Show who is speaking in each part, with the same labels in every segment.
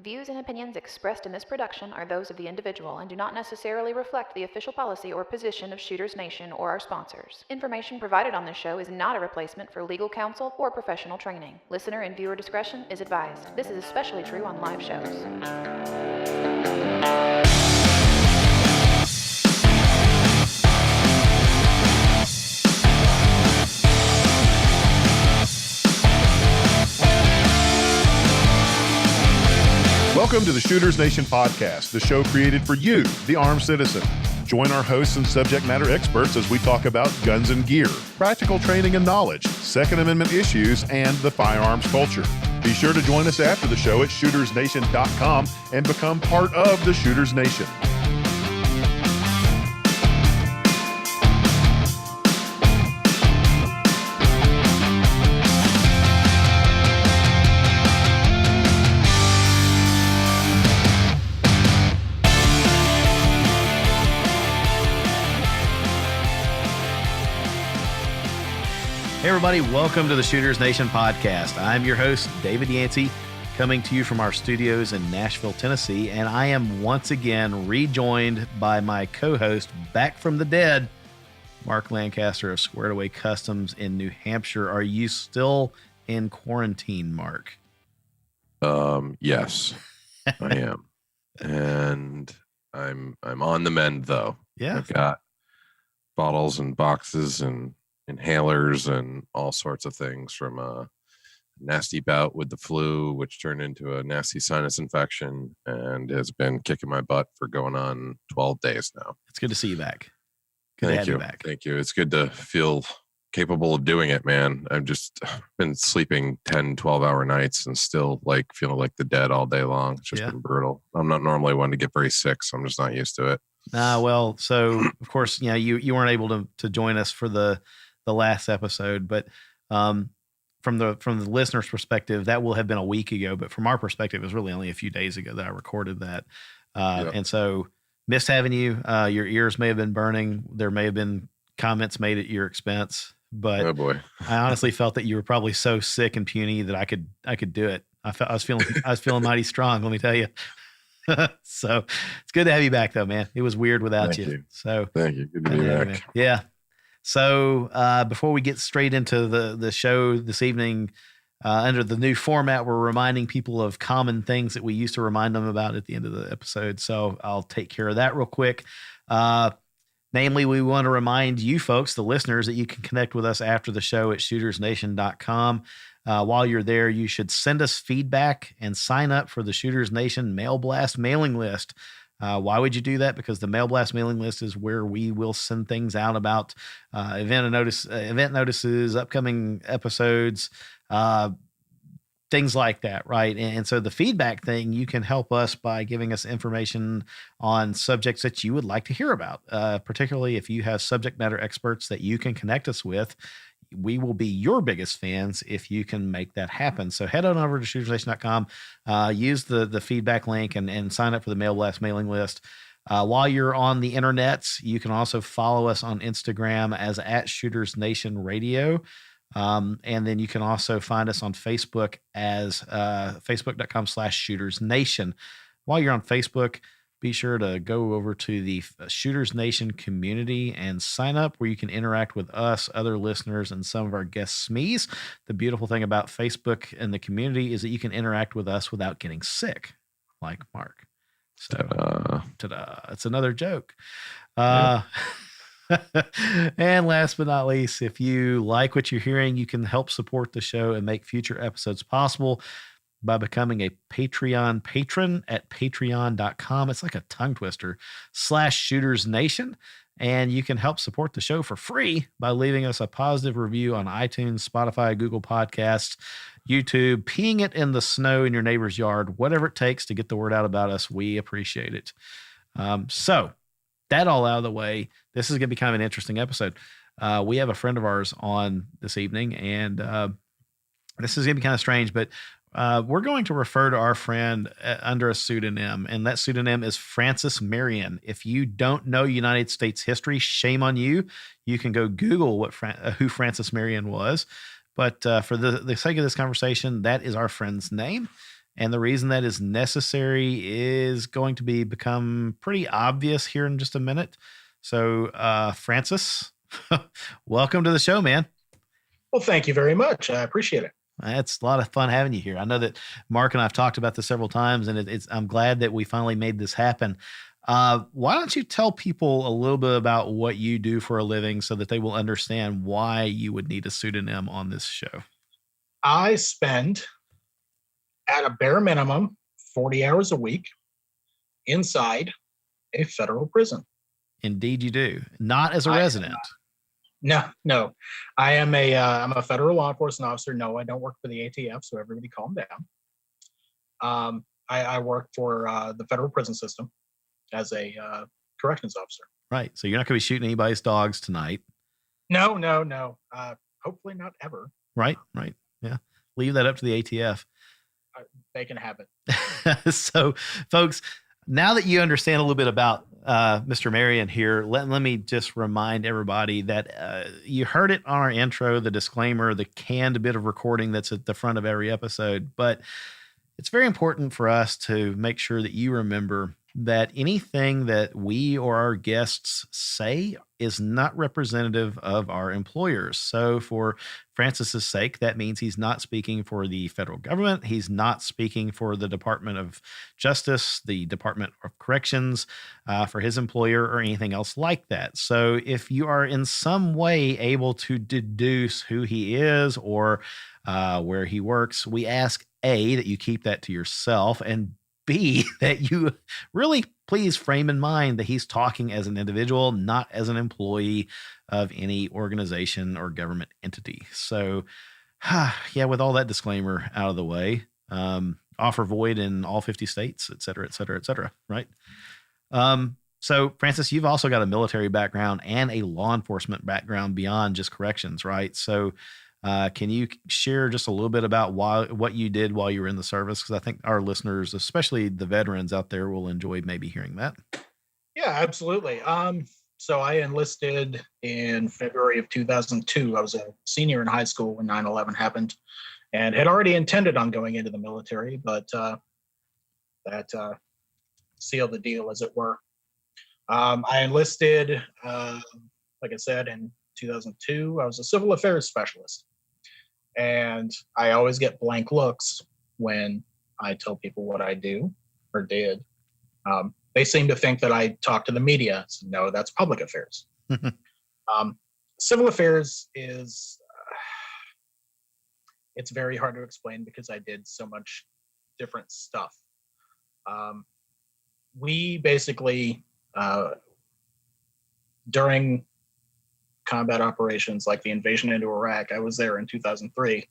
Speaker 1: Views and opinions expressed in this production are those of the individual and do not necessarily reflect the official policy or position of Shooters Nation or our sponsors. Information provided on this show is not a replacement for legal counsel or professional training. Listener and viewer discretion is advised. This is especially true on live shows.
Speaker 2: Welcome to the Shooters Nation podcast, the show created for you, the armed citizen. Join our hosts and subject matter experts as we talk about guns and gear, practical training and knowledge, Second Amendment issues, and the firearms culture. Be sure to join us after the show at shootersnation.com and become part of the Shooters Nation.
Speaker 3: Hey everybody, welcome to the Shooters Nation podcast. I'm your host, David Yancey, coming to you from our studios in Nashville, Tennessee, and I am once again rejoined by my co-host back from the dead, Mark Lancaster of Squared Away Customs in New Hampshire. Are you still in quarantine, Mark?
Speaker 4: Yes, I am. And I'm on the mend though.
Speaker 3: Yeah.
Speaker 4: I've got bottles and boxes and inhalers and all sorts of things from a nasty bout with the flu, which turned into a nasty sinus infection and has been kicking my butt for going on 12 days now.
Speaker 3: It's good to see you back. Good to have you back.
Speaker 4: Thank you. It's good to feel capable of doing it, man. I've just been sleeping 10, 12-hour nights and still like feeling like the dead all day long. It's just been brutal. I'm not normally one to get very sick, so I'm just not used to it.
Speaker 3: Well, so of course, you weren't able to join us for the last episode, but from the listener's perspective, that will have been a week ago. But from our perspective, it was really only a few days ago that I recorded that. And so missed having you. Your ears may have been burning. There may have been comments made at your expense, but
Speaker 4: oh boy,
Speaker 3: I honestly felt that you were probably so sick and puny that I could do it. I was feeling mighty strong. Let me tell you. So it's good to have you back though, man. It was weird without you. So
Speaker 4: thank you. Good to be back.
Speaker 3: Man. Yeah. So before we get straight into the show this evening, under the new format, we're reminding people of common things that we used to remind them about at the end of the episode. So I'll take care of that real quick. Namely, we want to remind you folks, the listeners, that you can connect with us after the show at shootersnation.com. While you're there, you should send us feedback and sign up for the Shooters Nation Mail Blast mailing list. Why would you do that? Because the Mail Blast mailing list is where we will send things out about event notices, upcoming episodes, things like that, right? And so the feedback thing, you can help us by giving us information on subjects that you would like to hear about, particularly if you have subject matter experts that you can connect us with. We will be your biggest fans if you can make that happen. So head on over to shootersnation.com, use the feedback link and sign up for the Mail Blast mailing list. While you're on the internets, you can also follow us on Instagram as @Shooters Nation Radio. And then you can also find us on Facebook as facebook.com/Shooters Nation. While you're on Facebook, be sure to go over to the Shooters Nation community and sign up where you can interact with us, other listeners, and some of our guest SMEs. The beautiful thing about Facebook and the community is that you can interact with us without getting sick, like Mark. So, ta-da. It's another joke. And last but not least, if you like what you're hearing, you can help support the show and make future episodes possible by becoming a Patreon patron at patreon.com. It's like a tongue twister /Shooters Nation. And you can help support the show for free by leaving us a positive review on iTunes, Spotify, Google Podcasts, YouTube, peeing it in the snow in your neighbor's yard, whatever it takes to get the word out about us. We appreciate it. So that all out of the way, this is going to be kind of an interesting episode. We have a friend of ours on this evening, and this is going to be kind of strange, but we're going to refer to our friend under a pseudonym, and that pseudonym is Francis Marion. If you don't know United States history, shame on you. You can go Google who Francis Marion was. But for the sake of this conversation, that is our friend's name. And the reason that is necessary is going to become pretty obvious here in just a minute. So, Francis, welcome to the show, man.
Speaker 5: Well, thank you very much. I appreciate it.
Speaker 3: It's a lot of fun having you here. I know that Mark and I've talked about this several times, and I'm glad that we finally made this happen. Why don't you tell people a little bit about what you do for a living so that they will understand why you would need a pseudonym on this show?
Speaker 5: I spend, at a bare minimum, 40 hours a week inside a federal prison.
Speaker 3: Indeed, you do. Not as a resident.
Speaker 5: No. I'm a federal law enforcement officer. No, I don't work for the ATF, so everybody calm down. I work for the federal prison system as a corrections officer.
Speaker 3: Right. So you're not going to be shooting anybody's dogs tonight.
Speaker 5: No. Hopefully not ever.
Speaker 3: Right. Yeah. Leave that up to the ATF.
Speaker 5: They can have it.
Speaker 3: So, folks, now that you understand a little bit about Mr. Marion here, let me just remind everybody that you heard it on our intro, the disclaimer, the canned bit of recording that's at the front of every episode. But it's very important for us to make sure that you remember that anything that we or our guests say is not representative of our employers. So for Francis's sake, that means he's not speaking for the federal government. He's not speaking for the Department of Justice, the Department of Corrections, for his employer or anything else like that. So if you are in some way able to deduce who he is or where he works, we ask A, that you keep that to yourself, and B, that you really please frame in mind that he's talking as an individual, not as an employee of any organization or government entity. So, yeah, with all that disclaimer out of the way, offer void in all 50 states, et cetera, right? So, Francis, you've also got a military background and a law enforcement background beyond just corrections, right? So, can you share just a little bit about what you did while you were in the service? Because I think our listeners, especially the veterans out there, will enjoy maybe hearing that.
Speaker 5: Yeah, absolutely. So I enlisted in February of 2002. I was a senior in high school when 9/11 happened and had already intended on going into the military, but that sealed the deal, as it were. I enlisted, like I said, in 2002. I was a civil affairs specialist. And I always get blank looks when I tell people what I do or did. They seem to think that I talk to the media. So no, that's public affairs. Civil affairs is, it's very hard to explain because I did so much different stuff. We basically, during combat operations like the invasion into Iraq, I was there in 2003.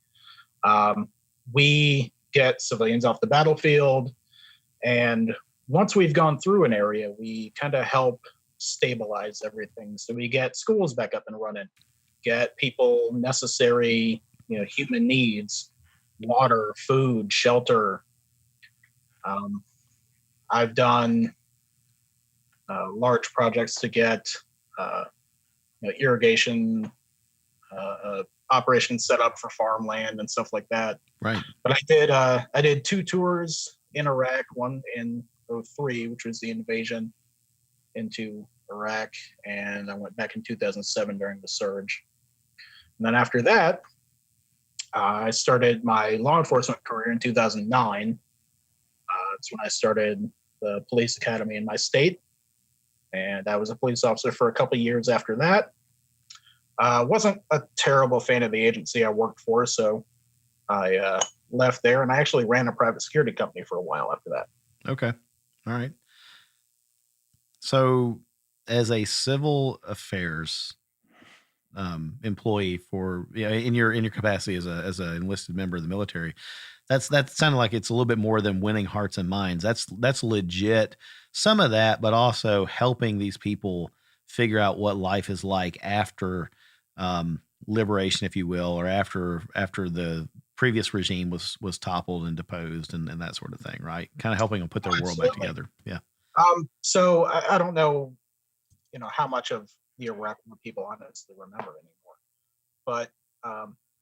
Speaker 5: We get civilians off the battlefield, and once we've gone through an area, we kind of help stabilize everything. So we get schools back up and running, get people necessary, human needs, water, food, shelter. I've done large projects to get irrigation operations set up for farmland and stuff like that.
Speaker 3: Right.
Speaker 5: But I did 2 tours in Iraq, one in 2003, which was the invasion into Iraq, and I went back in 2007 during the surge. And then after that, I started my law enforcement career in 2009. That's when I started the police academy in my state. And I was a police officer for a couple of years after that. Wasn't a terrible fan of the agency I worked for, so I left there, and I actually ran a private security company for a while after that.
Speaker 3: Okay. All right. So as a civil affairs employee in your capacity as an enlisted member of the military, that sounded like it's a little bit more than winning hearts and minds. That's legit. Some of that, but also helping these people figure out what life is like after liberation, if you will, or after the previous regime was toppled and deposed and that sort of thing, right? Kind of helping them put their world back together. Yeah.
Speaker 5: So I don't know, how much of the Iraq War people honestly remember anymore, but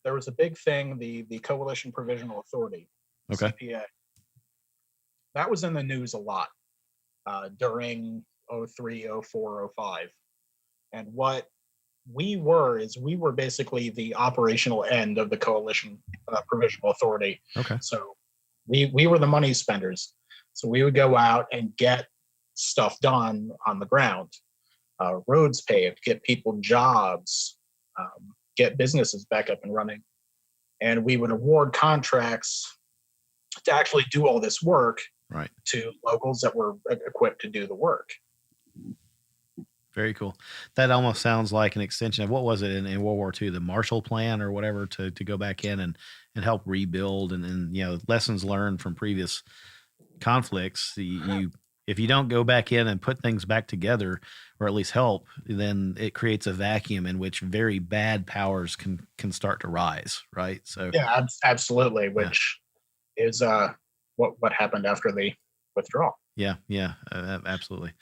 Speaker 5: there was a big thing, the Coalition Provisional Authority,
Speaker 3: okay,
Speaker 5: CPA. that was in the news a lot during 03, 04, 05. And what we were basically the operational end of the coalition provisional authority.
Speaker 3: Okay.
Speaker 5: So we were the money spenders. So we would go out and get stuff done on the ground, roads paved, get people jobs, get businesses back up and running. And we would award contracts to actually do all this work
Speaker 3: Right.
Speaker 5: to locals that were equipped to do the work.
Speaker 3: Very cool. That almost sounds like an extension of what was it in World War II, the Marshall Plan or whatever, to go back in and help rebuild and lessons learned from previous conflicts. If you don't go back in and put things back together, or at least help, then it creates a vacuum in which very bad powers can start to rise. Right. So
Speaker 5: yeah, absolutely. Which is what happened after the withdrawal.
Speaker 3: Yeah. Absolutely.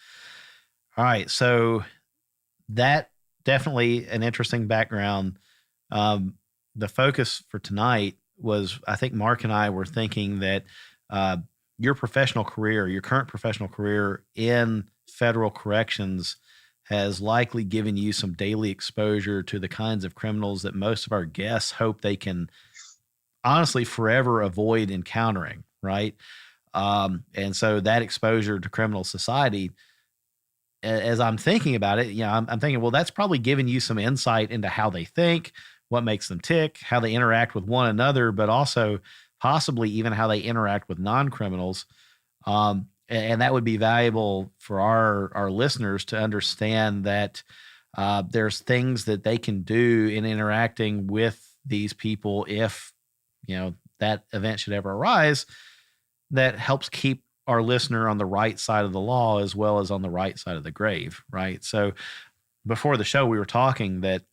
Speaker 3: All right. So that definitely an interesting background. The focus for tonight was, I think Mark and I were thinking that your current professional career in federal corrections has likely given you some daily exposure to the kinds of criminals that most of our guests hope they can honestly forever avoid encountering. Right. And so that exposure to criminal society, as I'm thinking about it, I'm thinking, well, that's probably given you some insight into how they think, what makes them tick, how they interact with one another, but also possibly even how they interact with non-criminals. And that would be valuable for our listeners to understand that there's things that they can do in interacting with these people if, that event should ever arise, that helps keep our listener on the right side of the law as well as on the right side of the grave, right? So before the show, we were talking that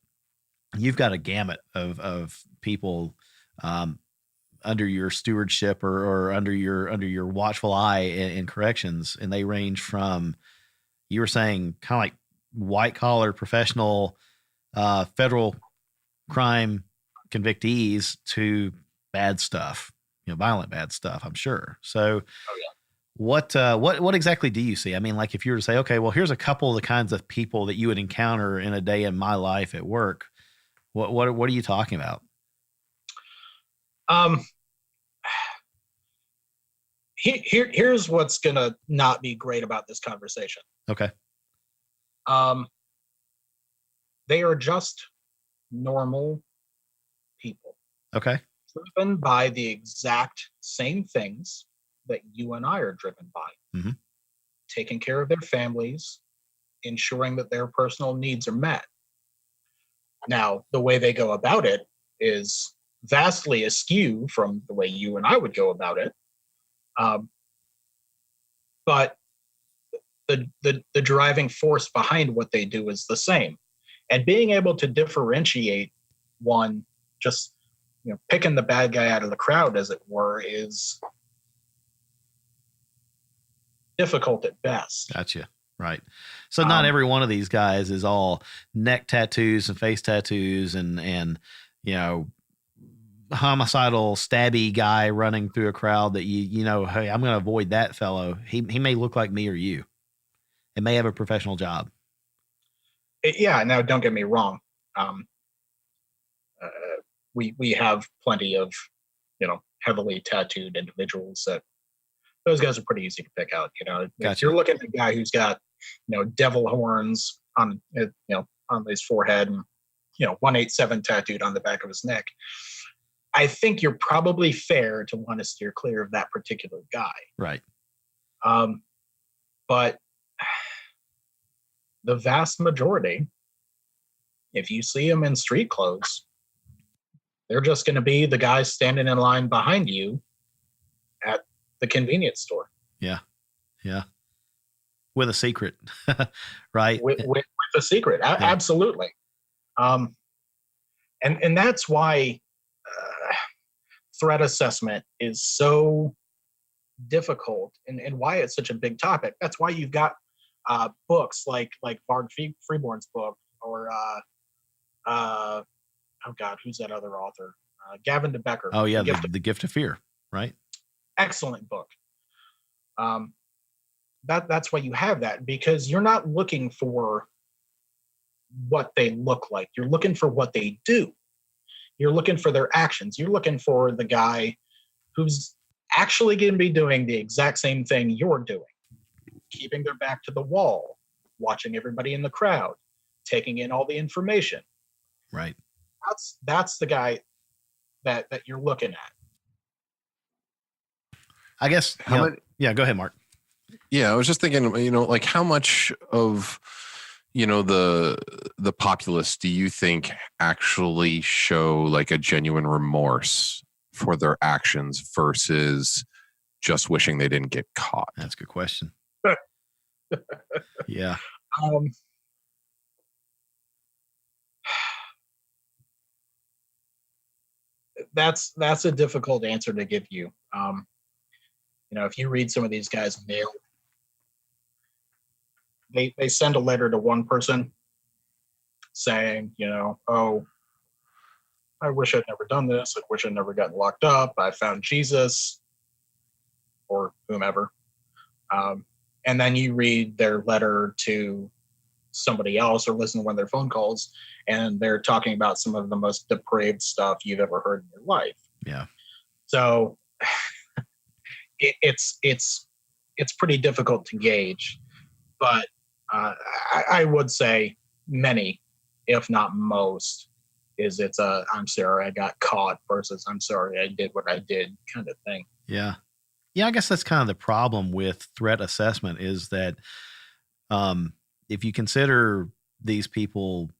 Speaker 3: you've got a gamut of people under your stewardship or under your watchful eye in corrections, and they range from, you were saying, kind of like white collar professional federal crime convictees to bad stuff, violent bad stuff, I'm sure. So what exactly do you see? I mean, like if you were to say, okay, well, here's a couple of the kinds of people that you would encounter in a day in my life at work. What are you talking about?
Speaker 5: Here's what's gonna not be great about this conversation.
Speaker 3: Okay.
Speaker 5: They are just normal people.
Speaker 3: Okay.
Speaker 5: Driven by the exact same things that you and I are driven by.
Speaker 3: Mm-hmm.
Speaker 5: Taking care of their families, ensuring that their personal needs are met. Now, the way they go about it is vastly askew from the way you and I would go about it. But the driving force behind what they do is the same. And being able to differentiate one, just picking the bad guy out of the crowd, as it were, is difficult at best.
Speaker 3: Gotcha. Right. So not every one of these guys is all neck tattoos and face tattoos and homicidal stabby guy running through a crowd that hey, I'm going to avoid that fellow. He may look like me or you. It may have a professional job.
Speaker 5: Yeah. Now, don't get me wrong. We have plenty of heavily tattooed individuals that those guys are pretty easy to pick out.
Speaker 3: Gotcha.
Speaker 5: If you're looking at a guy who's got devil horns on his forehead and 187 tattooed on the back of his neck, I think you're probably fair to want to steer clear of that particular guy.
Speaker 3: Right.
Speaker 5: But the vast majority, if you see them in street clothes, they're just going to be the guys standing in line behind you at the convenience store.
Speaker 3: Yeah. Yeah. With a secret, right?
Speaker 5: With a secret. Yeah. Absolutely. And that's why threat assessment is so difficult and why it's such a big topic. That's why you've got books like Bard Freeborn's book, or oh God, who's that other author? Gavin de Becker.
Speaker 3: Oh yeah, the Gift of Fear, right?
Speaker 5: Excellent book. That's why you have that, because you're not looking for what they look like. You're looking for what they do. You're looking for their actions. You're looking for the guy who's actually going to be doing the exact same thing you're doing, keeping their back to the wall, watching everybody in the crowd, taking in all the information.
Speaker 3: Right.
Speaker 5: That's the guy that you're looking at.
Speaker 3: I guess. Yeah, go ahead, Mark.
Speaker 4: Yeah, I was just thinking, like how much of, the populace do you think actually show like a genuine remorse for their actions versus just wishing they didn't get caught?
Speaker 3: That's a good question. Yeah.
Speaker 5: That's a difficult answer to give you. If you read some of these guys' mail, they send a letter to one person saying, oh, I wish I'd never done this. I wish I'd never gotten locked up. I found Jesus, or whomever. And then you read their letter to somebody else or listen to one of their phone calls, and they're talking about some of the most depraved stuff you've ever heard in your life.
Speaker 3: Yeah.
Speaker 5: So it's pretty difficult to gauge, but I would say many, if not most, it's a I'm sorry I got caught versus I'm sorry I did what I did kind of thing.
Speaker 3: Yeah. Yeah, I guess that's kind of the problem with threat assessment is that if you consider these people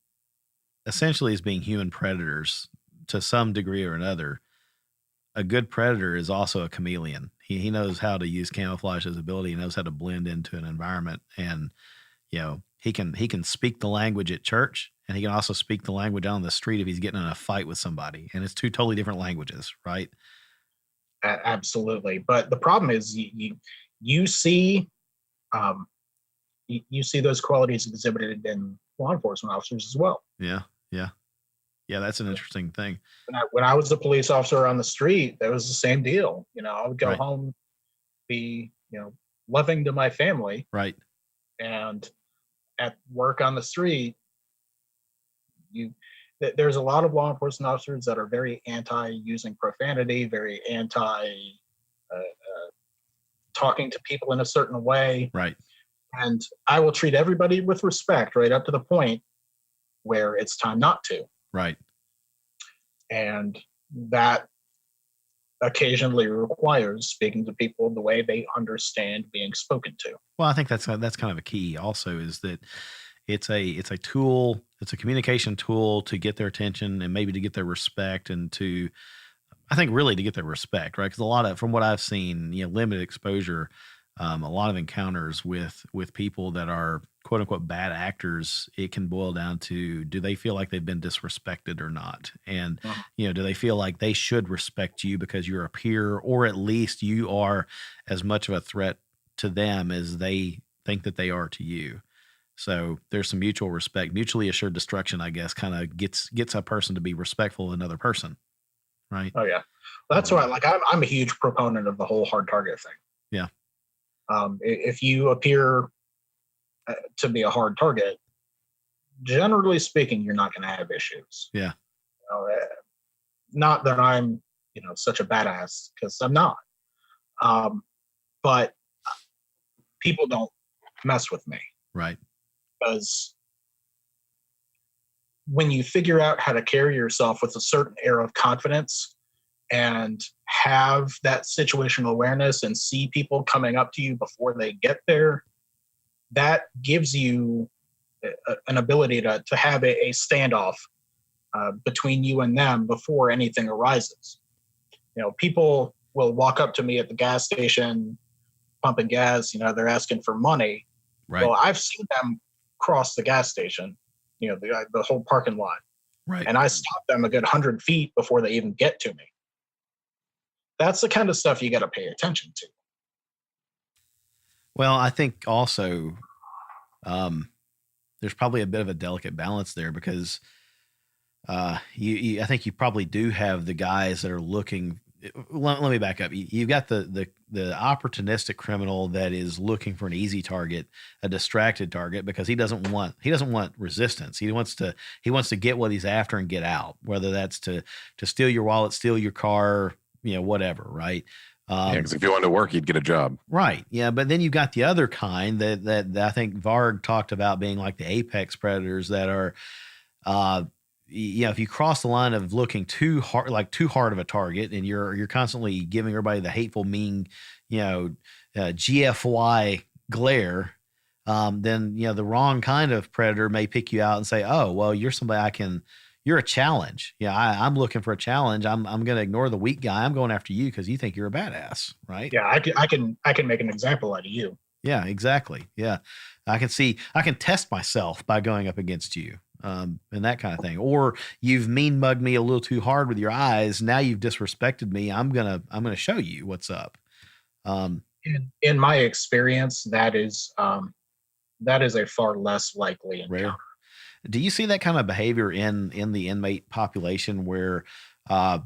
Speaker 3: essentially as being human predators to some degree or another, a good predator is also a chameleon. He knows how to use camouflage as ability. He knows how to blend into an environment, and he can speak the language at church, and he can also speak the language on the street if he's getting in a fight with somebody. And it's two totally different languages, right?
Speaker 5: Absolutely. But the problem is you see you see those qualities exhibited in law enforcement officers as well.
Speaker 3: Yeah. That's an interesting thing.
Speaker 5: When I was a police officer on the street, that was the same deal. I would go home, be loving to my family,
Speaker 3: right,
Speaker 5: and at work on the street, there's a lot of law enforcement officers that are very anti using profanity, very anti talking to people in a certain way.
Speaker 3: Right.
Speaker 5: And I will treat everybody with respect right up to the point where it's time not to.
Speaker 3: Right.
Speaker 5: And that occasionally requires speaking to people the way they understand being spoken to.
Speaker 3: Well, I think that's kind of a key also, is that it's a tool, it's a communication tool to get their attention and maybe to get their respect, and I think really to get their respect, right? Because a lot of, from what I've seen, limited exposure, a lot of encounters with people that are quote unquote bad actors, it can boil down to, do they feel like they've been disrespected or not? And, do they feel like they should respect you because you're a peer, or at least you are as much of a threat to them as they think that they are to you? So there's some mutual respect, mutually assured destruction, I guess, kind of gets a person to be respectful of another person. Right.
Speaker 5: Oh yeah. Well, that's why I'm a huge proponent of the whole hard target thing.
Speaker 3: Yeah.
Speaker 5: If you appear to be a hard target, generally speaking, you're not going to have issues.
Speaker 3: Yeah.
Speaker 5: Not that I'm, such a badass, because I'm not. But people don't mess with me.
Speaker 3: Right.
Speaker 5: Because when you figure out how to carry yourself with a certain air of confidence and have that situational awareness and see people coming up to you before they get there, that gives you an ability to have a standoff between you and them before anything arises. People will walk up to me at the gas station, pumping gas, they're asking for money.
Speaker 3: Right.
Speaker 5: Well, I've seen them cross the gas station, the whole parking lot.
Speaker 3: Right.
Speaker 5: And I stop them a good 100 feet before they even get to me. That's the kind of stuff you got to pay attention to.
Speaker 3: Well, I think also there's probably a bit of a delicate balance there, because I think you probably do have the guys that are looking let me back up. You've got the opportunistic criminal that is looking for an easy target, a distracted target, because he doesn't want resistance. He wants to get what he's after and get out, whether that's to steal your wallet, steal your car, whatever, right?
Speaker 4: Because if you wanted to work, you'd get a job.
Speaker 3: Right. Yeah. But then you've got the other kind that I think Varg talked about being like the apex predators that are, if you cross the line of looking too hard of a target, and you're constantly giving everybody the hateful, mean, GFY glare, then, the wrong kind of predator may pick you out and say, oh, well, you're somebody you're a challenge. Yeah. I'm looking for a challenge. I'm going to ignore the weak guy. I'm going after you because you think you're a badass. Right.
Speaker 5: Yeah. I can make an example out of you.
Speaker 3: Yeah, exactly. Yeah. I can test myself by going up against you. And that kind of thing. Or you've mean mugged me a little too hard with your eyes. Now you've disrespected me. I'm gonna show you what's up.
Speaker 5: In my experience, that is a far less likely encounter.
Speaker 3: Rare. Do you see that kind of behavior in the inmate population where, I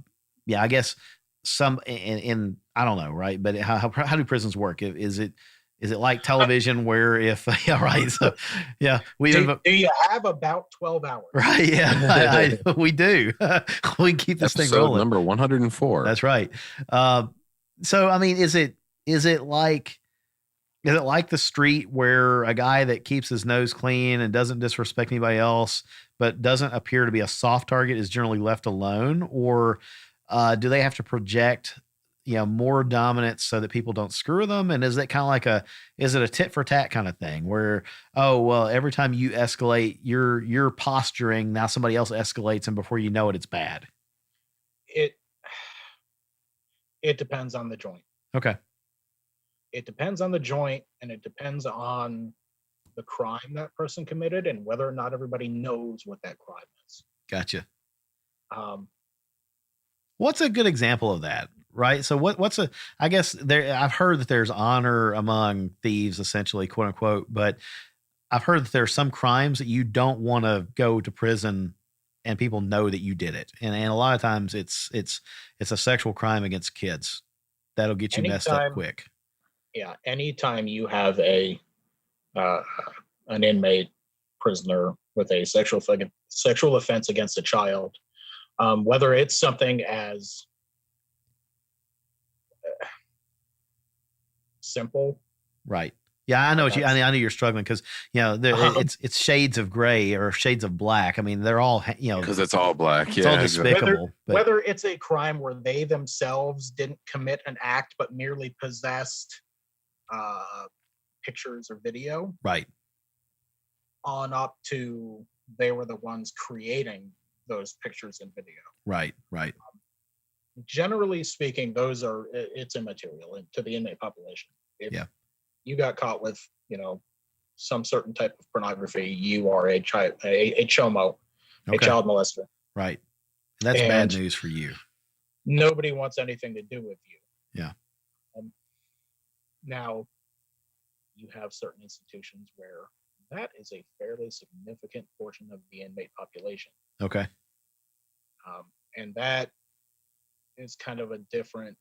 Speaker 3: guess some in I don't know, right? But how do prisons work? Is it like television where if right? So yeah,
Speaker 5: do you have about 12 hours?
Speaker 3: Right. Yeah, we do. We can keep this thing rolling.
Speaker 4: Number 104.
Speaker 3: That's right. So I mean, is it like the street where a guy that keeps his nose clean and doesn't disrespect anybody else, but doesn't appear to be a soft target, is generally left alone? Or do they have to project, more dominance so that people don't screw them? And is that kind of like is it a tit for tat kind of thing where, oh, well, every time you escalate, you're posturing, now somebody else escalates, and before you know it, it's bad?
Speaker 5: It depends on the joint.
Speaker 3: Okay.
Speaker 5: It depends on the joint, and it depends on the crime that person committed and whether or not everybody knows what that crime is.
Speaker 3: Gotcha. What's a good example of that? Right. So I guess I've heard that there's honor among thieves, essentially, quote unquote, but I've heard that there are some crimes that you don't want to go to prison and people know that you did it. And a lot of times it's a sexual crime against kids. That'll get you messed up quick.
Speaker 5: Yeah. Anytime you have an inmate prisoner with a sexual offense against a child, whether it's something as simple.
Speaker 3: Right. Yeah, I know I know you're struggling because it's shades of gray or shades of black. I mean, they're all
Speaker 4: because it's all black.
Speaker 3: It's all despicable.
Speaker 5: Whether it's a crime where they themselves didn't commit an act but merely possessed pictures or video,
Speaker 3: right,
Speaker 5: on up to they were the ones creating those pictures and video.
Speaker 3: Right.
Speaker 5: Generally speaking, it's immaterial to the inmate population. If you got caught with, some certain type of pornography, you are a chomo, a child molester.
Speaker 3: Right. That's bad news for you.
Speaker 5: Nobody wants anything to do with you.
Speaker 3: Yeah.
Speaker 5: Now, you have certain institutions where that is a fairly significant portion of the inmate population.
Speaker 3: Okay.
Speaker 5: And that is kind of a different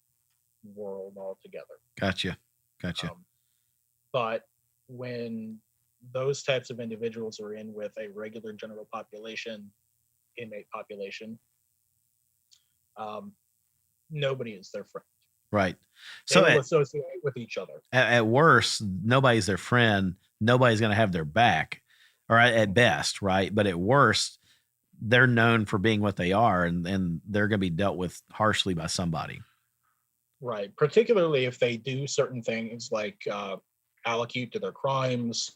Speaker 5: world altogether.
Speaker 3: Gotcha.
Speaker 5: But when those types of individuals are in with a regular general population, inmate population, nobody is their friend.
Speaker 3: Right.
Speaker 5: They will associate with each other.
Speaker 3: At worst, nobody's their friend. Nobody's going to have their back, or at best, right? But at worst, they're known for being what they are, and they're going to be dealt with harshly by somebody.
Speaker 5: Right. Particularly if they do certain things like allocute to their crimes.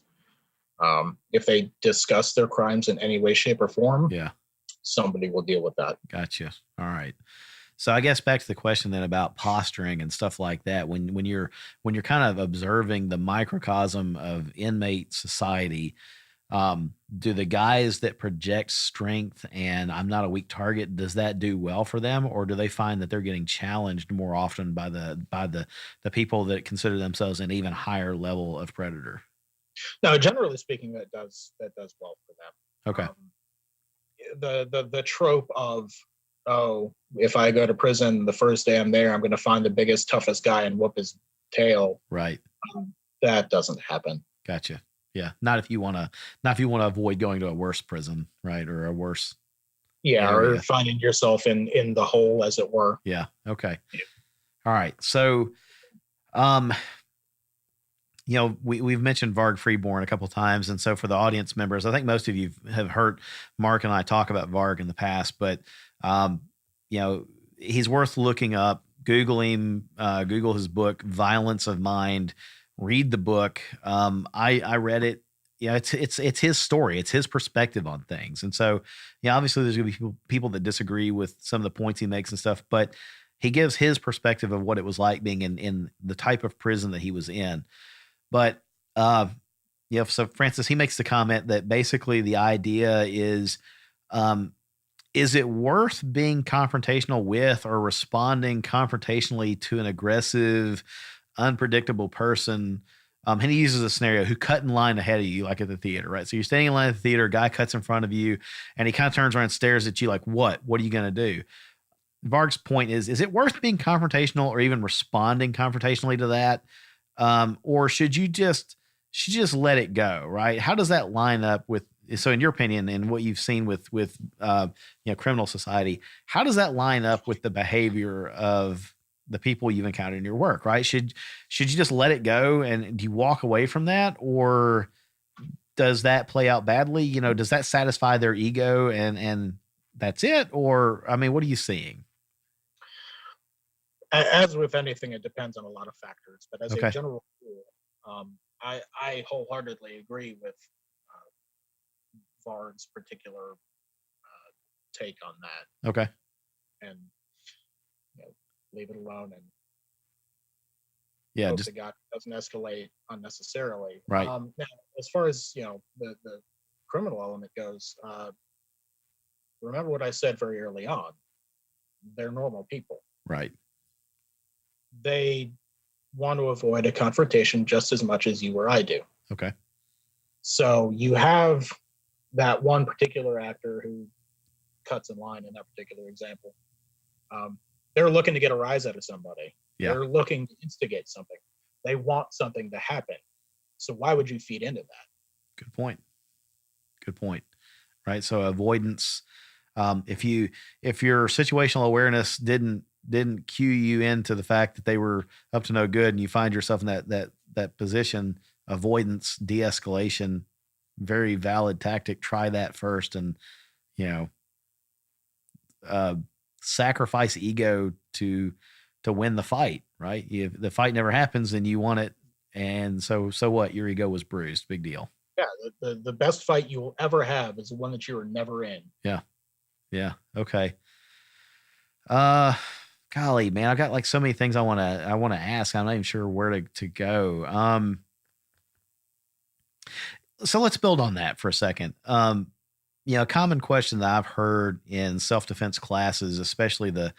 Speaker 5: If they discuss their crimes in any way, shape, or form, somebody will deal with that.
Speaker 3: Gotcha. All right. So I guess back to the question then about posturing and stuff like that. When you're kind of observing the microcosm of inmate society, do the guys that project strength and I'm not a weak target, does that do well for them, or do they find that they're getting challenged more often by the people that consider themselves an even higher level of predator?
Speaker 5: No, generally speaking, that does well for them.
Speaker 3: Okay.
Speaker 5: The trope of oh, if I go to prison the first day I'm there, I'm going to find the biggest, toughest guy and whoop his tail.
Speaker 3: Right.
Speaker 5: That doesn't happen.
Speaker 3: Gotcha. Yeah. Not if you want to avoid going to a worse prison, right? Or a worse.
Speaker 5: Yeah.
Speaker 3: area.
Speaker 5: Or finding yourself in the hole, as it were.
Speaker 3: Yeah. Okay.
Speaker 5: Yeah.
Speaker 3: All right. So, we've mentioned Varg Freeborn a couple of times. And so for the audience members, I think most of you have heard Mark and I talk about Varg in the past, but, he's worth looking up. Google him, Google his book, Violence of Mind, read the book. I read it. Yeah, it's his story. It's his perspective on things. And so, obviously there's going to be people that disagree with some of the points he makes and stuff, but he gives his perspective of what it was like being in the type of prison that he was in. But, so Francis, he makes the comment that basically the idea is it worth being confrontational with or responding confrontationally to an aggressive, unpredictable person? And he uses a scenario who cut in line ahead of you, like at the theater, right? So you're standing in line at the theater, a guy cuts in front of you, and he kind of turns around and stares at you like, what? What are you going to do? Varg's point is it worth being confrontational or even responding confrontationally to that? Or should you just let it go, right? How does that line up with, so in your opinion and what you've seen with criminal society, how does that line up with the behavior of the people you've encountered in your work, right? Should you just let it go and do you walk away from that, or does that play out badly? Does that satisfy their ego and that's it? Or, I mean, what are you seeing?
Speaker 5: As with anything, it depends on a lot of factors, but as
Speaker 3: Okay.
Speaker 5: a general rule, I wholeheartedly agree with Varg's particular take on that.
Speaker 3: Okay.
Speaker 5: And leave it alone and
Speaker 3: Yeah.
Speaker 5: hope
Speaker 3: Just
Speaker 5: the guy doesn't escalate unnecessarily.
Speaker 3: Right.
Speaker 5: Now, as far as the criminal element goes, remember what I said very early on. They're normal people.
Speaker 3: right.
Speaker 5: They want to avoid a confrontation just as much as you or I do.
Speaker 3: Okay.
Speaker 5: So you have that one particular actor who cuts in line in that particular example. They're looking to get a rise out of somebody.
Speaker 3: Yeah.
Speaker 5: They're looking to instigate something. They want something to happen. So why would you feed into that?
Speaker 3: Good point. Right. So avoidance. If your situational awareness didn't cue you into the fact that they were up to no good and you find yourself in that position, avoidance, de-escalation, very valid tactic. Try that first and, sacrifice ego to win the fight, right? If the fight never happens and you want it. And so what? Your ego was bruised. Big deal.
Speaker 5: Yeah. The best fight you will ever have is the one that you were never in.
Speaker 3: Yeah. Yeah. Okay. Golly, man, I've got like so many things I want to ask. I'm not even sure where to go. So let's build on that for a second. A common question that I've heard in self-defense classes, especially the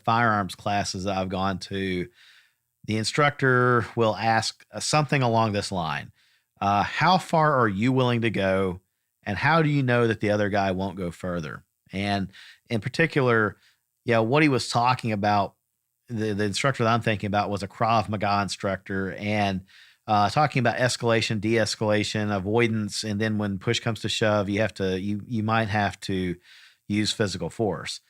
Speaker 3: firearms classes that I've gone to, the instructor will ask something along this line. How far are you willing to go? And how do you know that the other guy won't go further? And in particular, what he was talking about, the instructor that I'm thinking about was a Krav Maga instructor, and talking about escalation, de-escalation, avoidance, and then when push comes to shove, you might have to use physical force.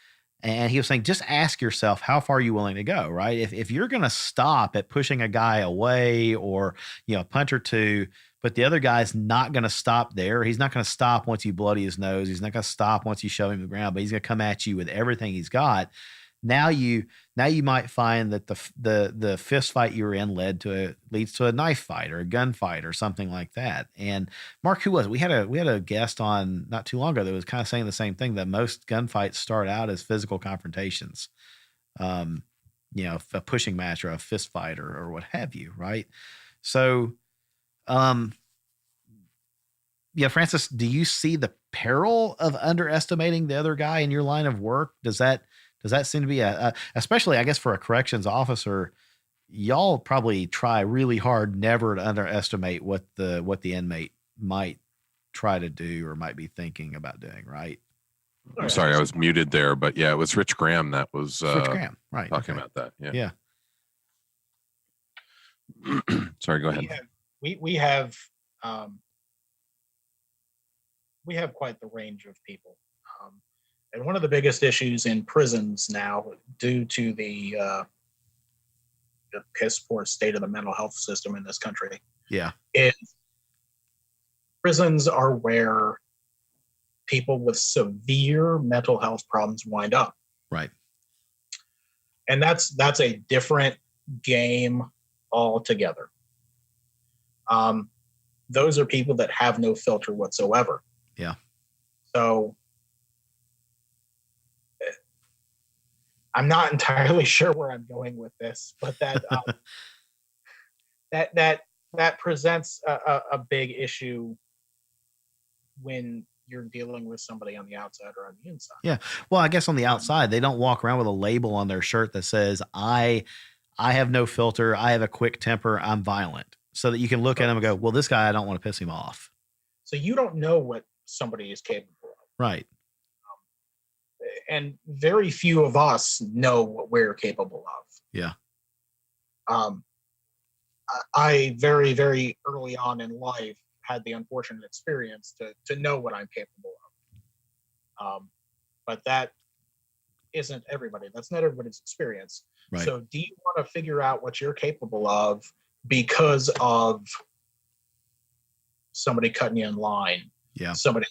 Speaker 3: And he was saying, just ask yourself, how far are you willing to go, right? If you're going to stop at pushing a guy away or, a punch or two, but the other guy's not going to stop there. He's not going to stop once you bloody his nose. He's not going to stop once you shove him to the ground, but he's going to come at you with everything he's got. Now you might find that the fist fight you were in leads to a knife fight or a gun fight or something like that. And Mark, who was it? We had a guest on not too long ago that was kind of saying the same thing, that most gunfights start out as physical confrontations, a pushing match or a fist fight or what have you, right? So, Francis, do you see the peril of underestimating the other guy in your line of work? Does that seem to be especially, I guess, for a corrections officer, y'all probably try really hard never to underestimate what the inmate might try to do or might be thinking about doing, right?
Speaker 4: I'm sorry, I was muted there, but yeah, it was Rich Graham that was
Speaker 3: Rich Graham, right?
Speaker 4: talking about that.
Speaker 3: Yeah.
Speaker 4: Sorry, go ahead.
Speaker 5: We have quite the range of people, and one of the biggest issues in prisons now, due to the piss poor state of the mental health system in this country, is prisons are where people with severe mental health problems wind up.
Speaker 3: Right.
Speaker 5: And that's a different game altogether. Those are people that have no filter whatsoever.
Speaker 3: Yeah.
Speaker 5: So I'm not entirely sure where I'm going with this, but that that presents a big issue when you're dealing with somebody on the outside or on the inside.
Speaker 3: Yeah. Well, I guess on the outside, they don't walk around with a label on their shirt that says, I have no filter. I have a quick temper. I'm violent. So that you can look at him and go, well, this guy, I don't want to piss him off.
Speaker 5: So you don't know what somebody is capable of.
Speaker 3: Right.
Speaker 5: And very few of us know what we're capable of.
Speaker 3: Yeah.
Speaker 5: I very, very early on in life had the unfortunate experience to know what I'm capable of. But that isn't everybody. That's not everybody's experience.
Speaker 3: Right.
Speaker 5: So do you want to figure out what you're capable of because of somebody cutting you in line?
Speaker 3: Yeah.
Speaker 5: Somebody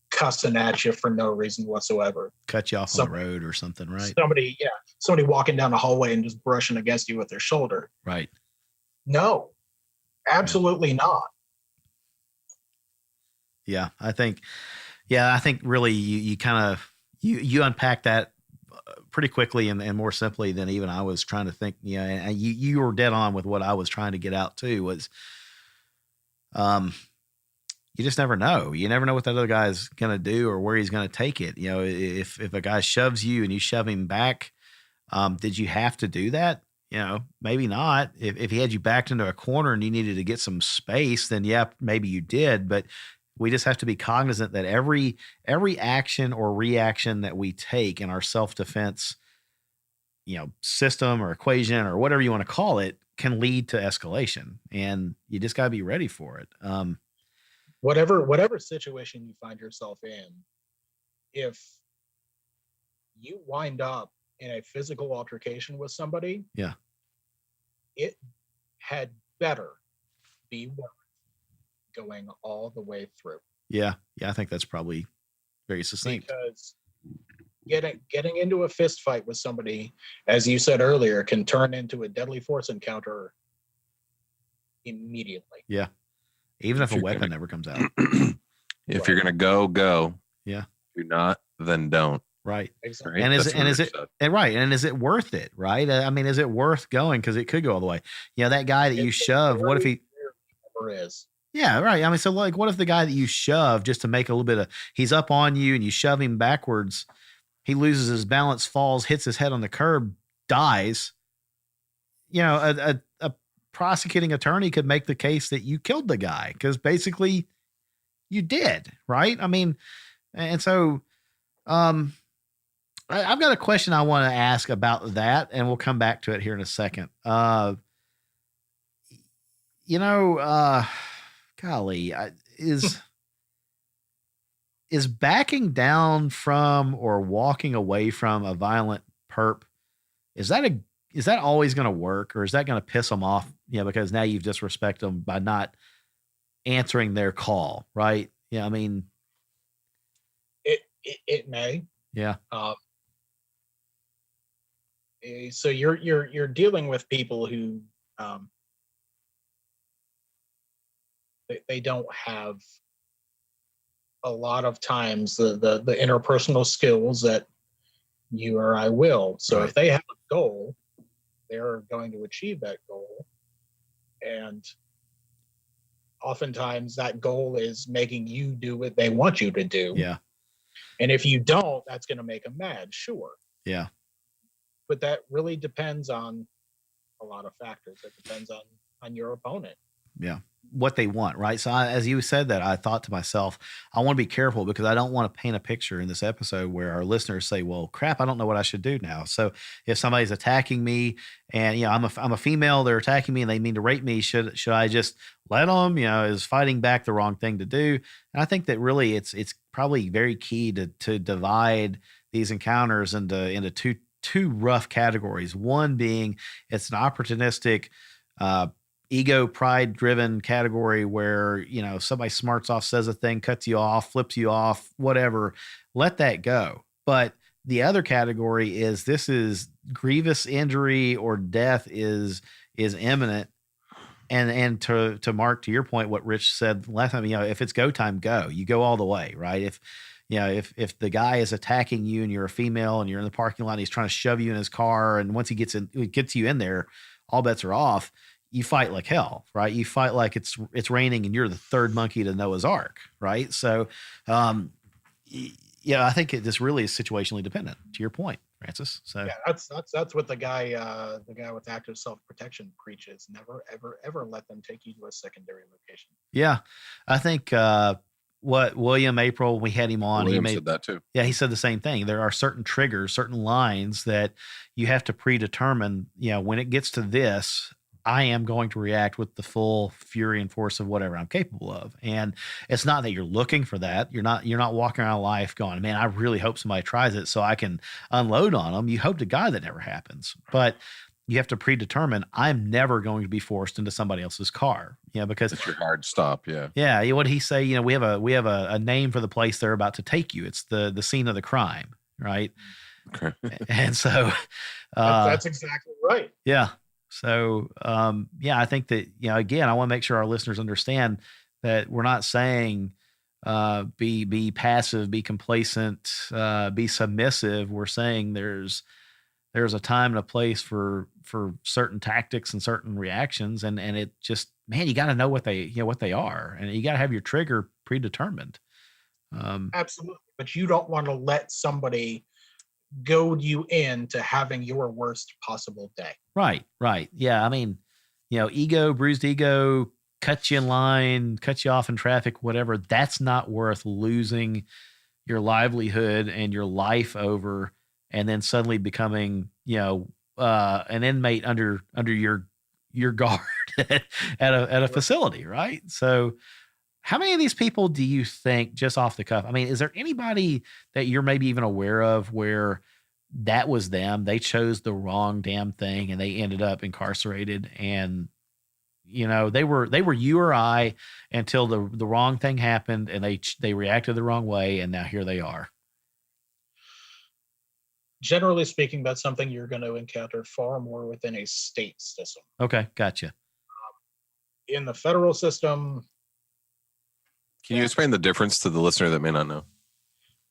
Speaker 5: cussing at you for no reason whatsoever.
Speaker 3: Cut you off on the road or something, right?
Speaker 5: Somebody walking down the hallway and just brushing against you with their shoulder.
Speaker 3: Right.
Speaker 5: No, absolutely not.
Speaker 3: Yeah, I think really you kind of you unpack that pretty quickly and more simply than even I was trying to think. Yeah, and you were dead on with what I was trying to get out too. Was you just never know. You never know what that other guy's gonna do or where he's gonna take it. You know, if a guy shoves you and you shove him back, did you have to do that? You know, maybe not. If he had you backed into a corner and you needed to get some space, then yeah, maybe you did. But we just have to be cognizant that every action or reaction that we take in our self-defense, system or equation or whatever you want to call it can lead to escalation, and you just got to be ready for it.
Speaker 5: Whatever situation you find yourself in, if you wind up in a physical altercation with somebody,
Speaker 3: yeah,
Speaker 5: it had better be worth going all the way through.
Speaker 3: Yeah, I think that's probably very succinct.
Speaker 5: Because getting into a fist fight with somebody, as you said earlier, can turn into a deadly force encounter immediately.
Speaker 3: Yeah, even if a weapon never comes out.
Speaker 4: If you're gonna go.
Speaker 3: Yeah.
Speaker 4: Do not, then don't.
Speaker 3: Right.
Speaker 5: Exactly.
Speaker 3: And is it worth it? Right. I mean, is it worth going? Because it could go all the way. That guy that you shove. What if he
Speaker 5: never is?
Speaker 3: Yeah, right. I mean, so like, what if the guy that you shove just to make a little bit of, he's up on you and you shove him backwards, he loses his balance, falls, hits his head on the curb, dies. A prosecuting attorney could make the case that you killed the guy because basically you did, right? I mean, and so I've got a question I want to ask about that, and we'll come back to it here in a second. Golly, is backing down from or walking away from a violent perp, is that always going to work, or is that going to piss them off? Because now you've disrespected them by not answering their call, right? Yeah, I mean,
Speaker 5: it may.
Speaker 3: Yeah.
Speaker 5: So you're dealing with people who they don't have a lot of times the interpersonal skills that you or I will. So
Speaker 3: Right.
Speaker 5: If they have a goal, they're going to achieve that goal. And oftentimes that goal is making you do what they want you to do.
Speaker 3: Yeah.
Speaker 5: And if you don't, that's going to make them mad, sure.
Speaker 3: Yeah.
Speaker 5: But that really depends on a lot of factors. It depends on your opponent.
Speaker 3: Yeah. what they want, right? So as you said that, I thought to myself, I want to be careful because I don't want to paint a picture in this episode where our listeners say, well, crap, I don't know what I should do now. So if somebody's attacking me and, I'm a female, they're attacking me and they mean to rape me, should I just let them, is fighting back the wrong thing to do? And I think that really it's probably very key to divide these encounters into two rough categories. One being it's an opportunistic, ego pride driven category where, somebody smarts off, says a thing, cuts you off, flips you off, whatever, let that go. But the other category is this is grievous injury or death is imminent. And to Mark, to your point, what Rich said last time, if it's go time, go, you go all the way, right? If the guy is attacking you and you're a female and you're in the parking lot, and he's trying to shove you in his car. And once he gets you in there, all bets are off. You fight like hell, right? You fight like it's raining and you're the third monkey to Noah's Ark, right? So, I think this really is situationally dependent. To your point, Francis. So
Speaker 5: yeah, that's what the guy with active self-protection preaches. Never, ever, ever let them take you to a secondary location.
Speaker 3: Yeah, I think what William April, we had him on.
Speaker 4: William said that too.
Speaker 3: Yeah, he said the same thing. There are certain triggers, certain lines that you have to predetermine. When it gets to this, I am going to react with the full fury and force of whatever I'm capable of. And it's not that you're looking for that. You're not walking around life going, man, I really hope somebody tries it so I can unload on them. You hope to God that never happens, but you have to predetermine I'm never going to be forced into somebody else's car. Because
Speaker 4: it's your hard stop. Yeah.
Speaker 3: Yeah. What he say, we have a name for the place they're about to take you. It's the scene of the crime. Right.
Speaker 4: Okay.
Speaker 3: And so,
Speaker 5: that's exactly right.
Speaker 3: Yeah. So, I think that, again, I want to make sure our listeners understand that we're not saying, be passive, be complacent, be submissive. We're saying there's a time and a place for certain tactics and certain reactions. And it just, man, you got to know what they are, and you got to have your trigger predetermined.
Speaker 5: Absolutely. But you don't want to let somebody goad you into having your worst possible day.
Speaker 3: Right. Yeah. I mean, bruised ego, cut you in line, cut you off in traffic, whatever. That's not worth losing your livelihood and your life over, and then suddenly becoming, an inmate under your guard at a facility. Right. So how many of these people do you think, just off the cuff? I mean, is there anybody that you're maybe even aware of where that was them? They chose the wrong damn thing and they ended up incarcerated, and they were you or I until the wrong thing happened and they reacted the wrong way, and now here they are.
Speaker 5: Generally speaking, that's something you're going to encounter far more within a state system.
Speaker 3: Okay, gotcha.
Speaker 5: In the federal system,
Speaker 4: can you explain the difference to the listener that may not know?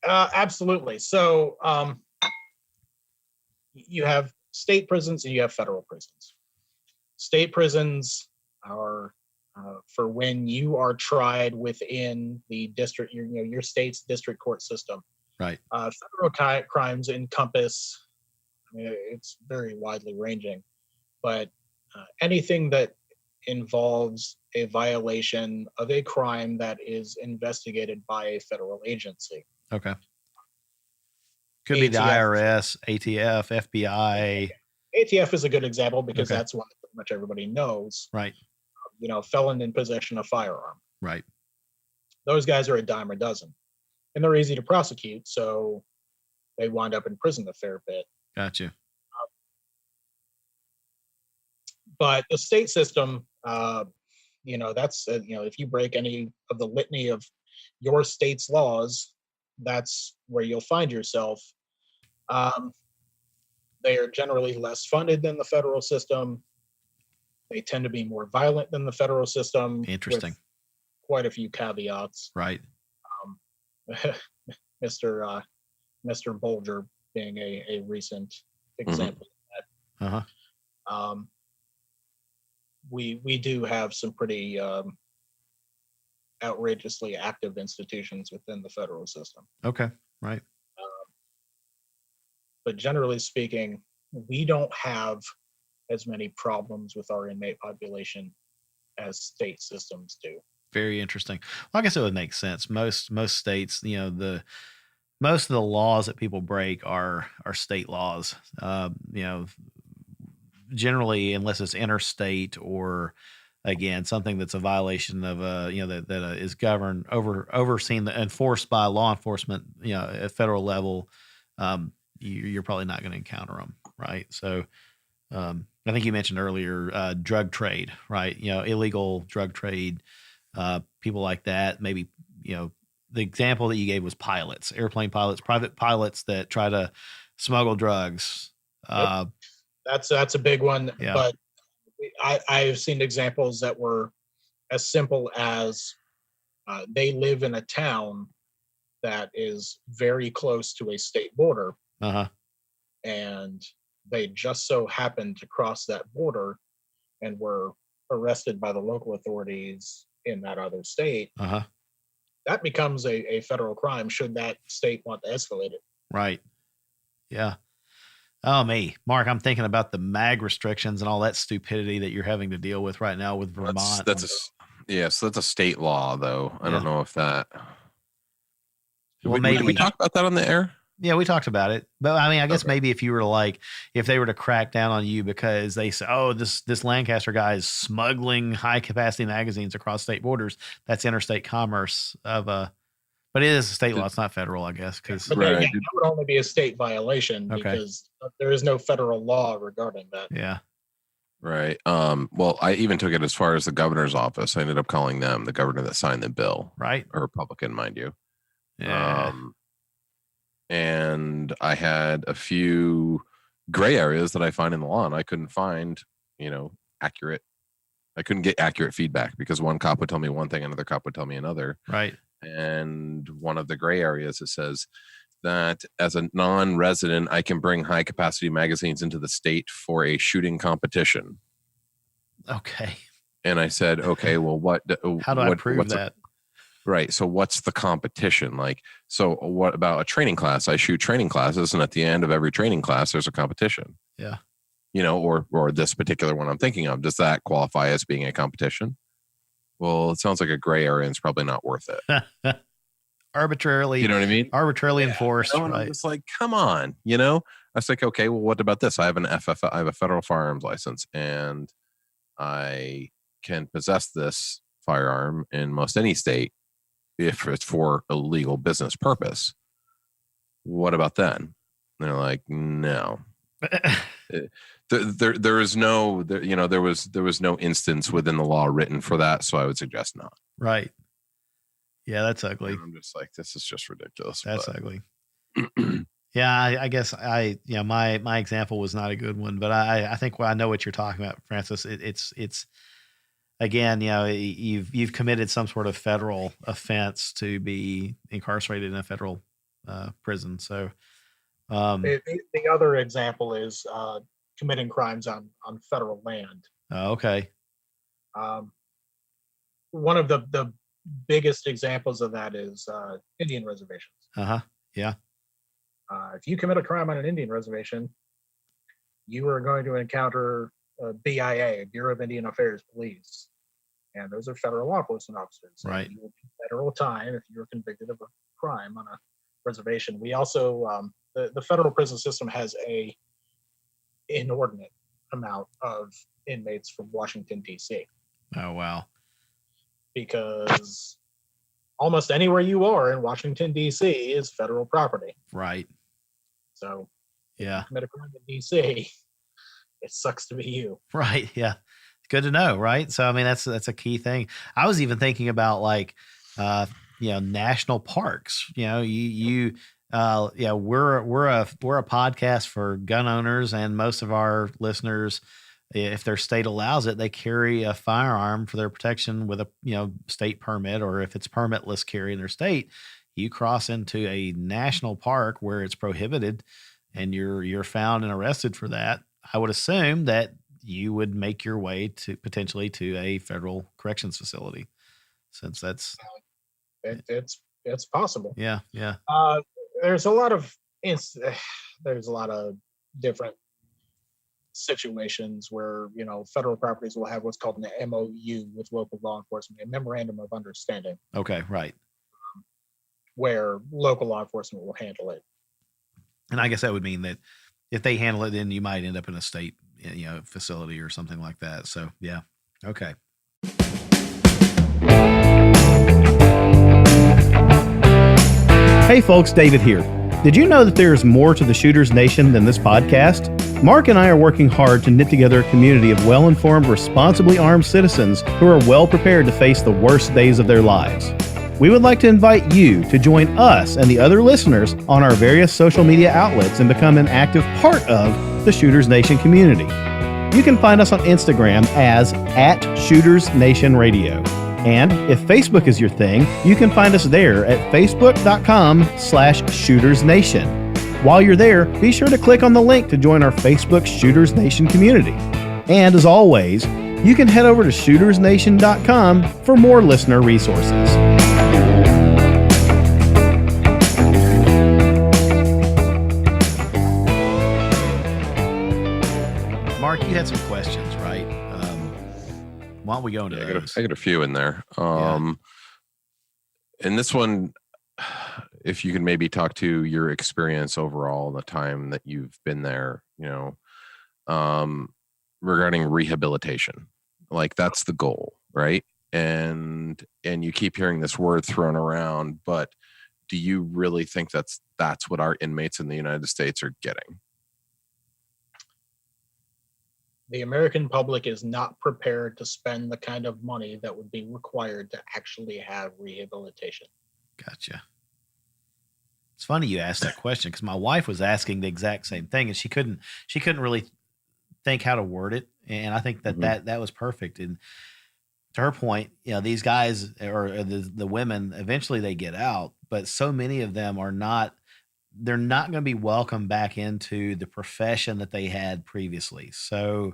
Speaker 5: Absolutely. So you have state prisons and you have federal prisons. State prisons are for when you are tried within the district, your state's district court system.
Speaker 3: Right.
Speaker 5: Federal crimes encompass, it's very widely ranging, but anything that involves a violation of a crime that is investigated by a federal agency.
Speaker 3: Okay. Could be the IRS, ATF, FBI.
Speaker 5: ATF is a good example because that's one that pretty much everybody knows.
Speaker 3: Right.
Speaker 5: Felon in possession of firearm.
Speaker 3: Right.
Speaker 5: Those guys are a dime a dozen. And they're easy to prosecute, so they wind up in prison a fair bit.
Speaker 3: Gotcha.
Speaker 5: But the state system, that's, if you break any of the litany of your state's laws, that's where you'll find yourself. They are generally less funded than the federal system. They tend to be more violent than the federal system.
Speaker 3: Interesting.
Speaker 5: Quite a few caveats.
Speaker 3: Right.
Speaker 5: Mr. Bolger being a recent example of that.
Speaker 3: Uh-huh.
Speaker 5: We do have some pretty outrageously active institutions within the federal system.
Speaker 3: Okay, right.
Speaker 5: But generally speaking, we don't have as many problems with our inmate population as state systems do.
Speaker 3: Very interesting. Well, I guess it would make sense. Most states, most of the laws that people break are state laws. Generally, unless it's interstate or again something that's a violation of that is governed overseen enforced by law enforcement, at federal level, you're probably not going to encounter them, right? So I think you mentioned earlier drug trade, right? Illegal drug trade, people like that. Maybe the example that you gave was pilots, airplane pilots, private pilots that try to smuggle drugs.
Speaker 5: Yep. That's a big one.
Speaker 3: Yeah.
Speaker 5: But I've seen examples that were as simple as they live in a town that is very close to a state border, and they just so happened to cross that border and were arrested by the local authorities in that other state. That becomes a federal crime should that state want to escalate it.
Speaker 3: Right. Yeah. Oh, me, Mark, I'm thinking about the mag restrictions and all that stupidity that you're having to deal with right now with Vermont.
Speaker 4: So that's a state law, though. I don't know if that. Did we talk about that on the air?
Speaker 3: Yeah, we talked about it, but I mean, I guess maybe if you were if they were to crack down on you because they say, "Oh, this Lancaster guy is smuggling high capacity magazines across state borders," that's interstate commerce but it is a state law. It's not federal, I guess. Because
Speaker 5: that would only be a state violation because there is no federal law regarding that.
Speaker 3: Yeah.
Speaker 4: Right. Well, I even took it as far as the governor's office. I ended up calling them the governor that signed the bill.
Speaker 3: Right.
Speaker 4: A Republican, mind you.
Speaker 3: Yeah.
Speaker 4: And I had a few gray areas that I find in the law, and I couldn't find, accurate. I couldn't get accurate feedback because one cop would tell me one thing, another cop would tell me another.
Speaker 3: Right.
Speaker 4: And one of the gray areas, it says that as a non-resident, I can bring high capacity magazines into the state for a shooting competition.
Speaker 3: Okay.
Speaker 4: And I said, okay, well,
Speaker 3: how do I prove that?
Speaker 4: Right. So what's the competition? So what about a training class? I shoot training classes, and at the end of every training class, there's a competition.
Speaker 3: Yeah.
Speaker 4: Or this particular one I'm thinking of, does that qualify as being a competition? Well, it sounds like a gray area and it's probably not worth it.
Speaker 3: Arbitrarily,
Speaker 4: you know what I mean?
Speaker 3: Arbitrarily enforced. Right.
Speaker 4: It's like, come on, I was like, okay, well, what about this? I have I have a federal firearms license, and I can possess this firearm in most any state if it's for a legal business purpose. What about then? And they're like, no. There was no instance within the law written for that, so I would suggest not.
Speaker 3: Right. Yeah, that's ugly.
Speaker 4: And I'm just like, this is just ridiculous.
Speaker 3: That's ugly. Yeah, I guess my example was not a good one, but I think I know what you're talking about, Francis. It's again, you've committed some sort of federal offense to be incarcerated in a federal prison. So
Speaker 5: the other example is committing crimes on federal land.
Speaker 3: Okay.
Speaker 5: One of the biggest examples of that is Indian reservations.
Speaker 3: Yeah.
Speaker 5: If you commit a crime on an Indian reservation, you are going to encounter BIA, Bureau of Indian Affairs Police, and those are federal law enforcement officers.
Speaker 3: Right.
Speaker 5: You will do federal time if you're convicted of a crime on a reservation. We also the federal prison system has a inordinate amount of inmates from Washington, D.C.
Speaker 3: Oh, wow.
Speaker 5: Because almost anywhere you are in Washington, D.C. is federal property.
Speaker 3: Right.
Speaker 5: So
Speaker 3: yeah,
Speaker 5: if you commit a crime in D.C., it sucks to be you.
Speaker 3: Right. Yeah. Good to know. Right. So, I mean, that's a key thing. I was even thinking about national parks, we're a podcast for gun owners, and most of our listeners, if their state allows it, they carry a firearm for their protection with a, state permit, or if it's permitless carry in their state, you cross into a national park where it's prohibited and you're found and arrested for that. I would assume that you would make your way to potentially to a federal corrections facility, since that's
Speaker 5: it's possible.
Speaker 3: Yeah. Yeah.
Speaker 5: There's a lot of different situations where, federal properties will have what's called an MOU with local law enforcement, a memorandum of understanding,
Speaker 3: Okay, right.
Speaker 5: where local law enforcement will handle it.
Speaker 3: And I guess that would mean that if they handle it, then you might end up in a state, facility or something like that. So yeah. Okay.
Speaker 6: Hey folks, David here. Did you know that there is more to the Shooters Nation than this podcast? Mark and I are working hard to knit together a community of well-informed, responsibly armed citizens who are well prepared to face the worst days of their lives. We would like to invite you to join us and the other listeners on our various social media outlets and become an active part of the Shooters Nation community. You can find us on Instagram as @ShootersNationRadio. And if Facebook is your thing, you can find us there at facebook.com/ShootersNation. While you're there, be sure to click on the link to join our Facebook Shooters Nation community. And as always, you can head over to shootersnation.com for more listener resources.
Speaker 3: Mark, you had some questions, right? Why don't we go into those?
Speaker 4: I got a few in there. And this one, if you can maybe talk to your experience overall, the time that you've been there, regarding rehabilitation. Like that's the goal, right? And you keep hearing this word thrown around, but do you really think that's what our inmates in the United States are getting?
Speaker 5: The American public is not prepared to spend the kind of money that would be required to actually have rehabilitation.
Speaker 3: Gotcha. It's funny you asked that question because my wife was asking the exact same thing, and she couldn't really think how to word it. And I think that was perfect. And to her point, these guys or the women, eventually they get out, but so many of them they're not going to be welcomed back into the profession that they had previously. So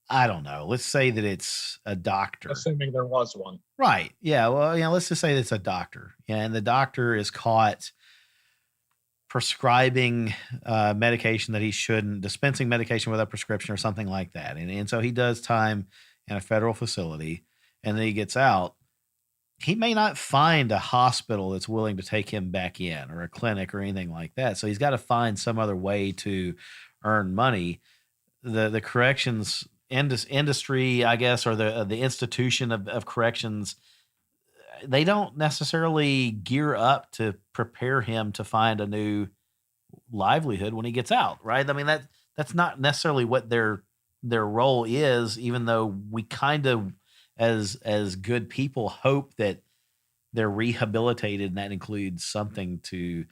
Speaker 3: I don't know. Let's say that it's a doctor.
Speaker 5: Assuming there was one.
Speaker 3: Right. Yeah. Well, let's just say it's a doctor, and the doctor is caught prescribing medication that he shouldn't, dispensing medication without prescription or something like that. And so he does time in a federal facility, and then he gets out. He may not find a hospital that's willing to take him back in, or a clinic or anything like that. So he's got to find some other way to earn money. The corrections industry, I guess, or the institution of corrections, they don't necessarily gear up to prepare him to find a new livelihood when he gets out, right? I mean, that's not necessarily what their role is, even though we kind of, as good people, hope that they're rehabilitated, and that includes something to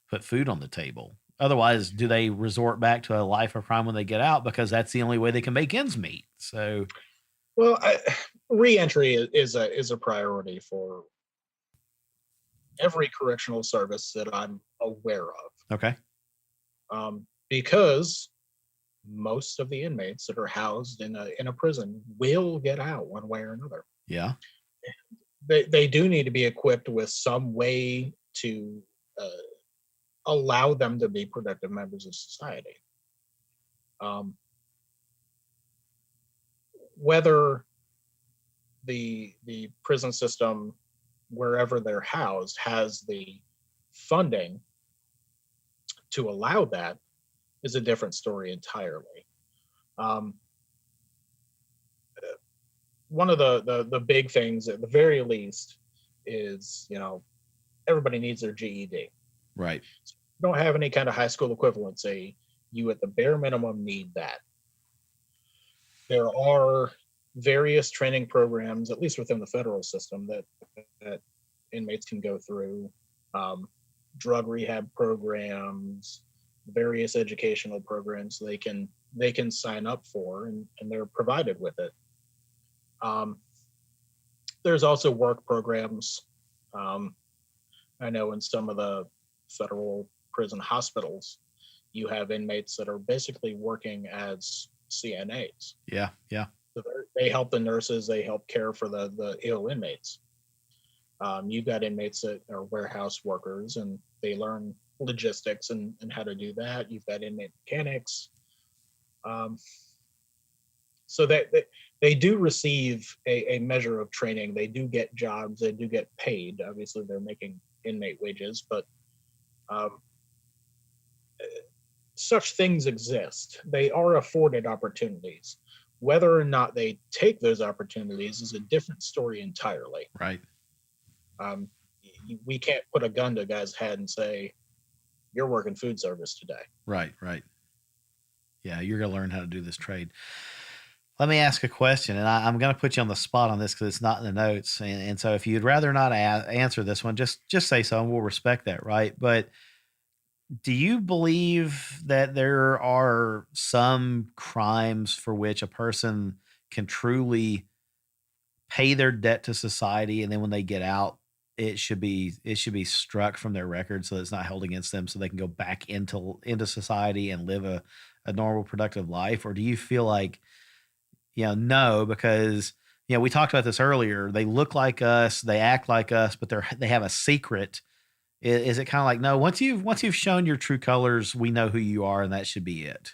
Speaker 3: put food on the table. Otherwise, do they resort back to a life of crime when they get out because that's the only way they can make ends meet? So,
Speaker 5: well, reentry is a priority for every correctional service that I'm aware of.
Speaker 3: Okay.
Speaker 5: Because most of the inmates that are housed in a prison will get out one way or another.
Speaker 3: Yeah.
Speaker 5: They do need to be equipped with some way to allow them to be productive members of society. Whether the prison system, wherever they're housed, has the funding to allow that is a different story entirely. One of the big things, at the very least, is everybody needs their GED.
Speaker 3: Right.
Speaker 5: So if you don't have any kind of high school equivalency, you at the bare minimum need that. There are various training programs, at least within the federal system, that inmates can go through. Drug rehab programs, various educational programs they can sign up for, and they're provided with it. There's also work programs. I know in some of the federal prison hospitals, you have inmates that are basically working as CNAs.
Speaker 3: Yeah.
Speaker 5: So they help the nurses, they help care for the ill inmates. You've got inmates that are warehouse workers, and they learn logistics and how to do that. You've got inmate mechanics. So that they do receive a measure of training. They do get jobs. They do get paid. Obviously, they're making inmate wages, but such things exist. They are afforded opportunities. Whether or not they take those opportunities is a different story entirely.
Speaker 3: Right.
Speaker 5: We can't put a gun to a guy's head and say, "You're working food service today."
Speaker 3: Right. Yeah, you're going to learn how to do this trade. Let me ask a question, and I'm going to put you on the spot on this because it's not in the notes. And so if you'd rather not answer this one, just say so, and we'll respect that, right? But do you believe that there are some crimes for which a person can truly pay their debt to society, and then when they get out, it should be struck from their record so that it's not held against them, so they can go back into society and live a normal, productive life? Or do you feel like, no, because we talked about this earlier. They look like us, they act like us, but they have a secret. Is it kind of like, no, once you've shown your true colors, we know who you are, and that should be it?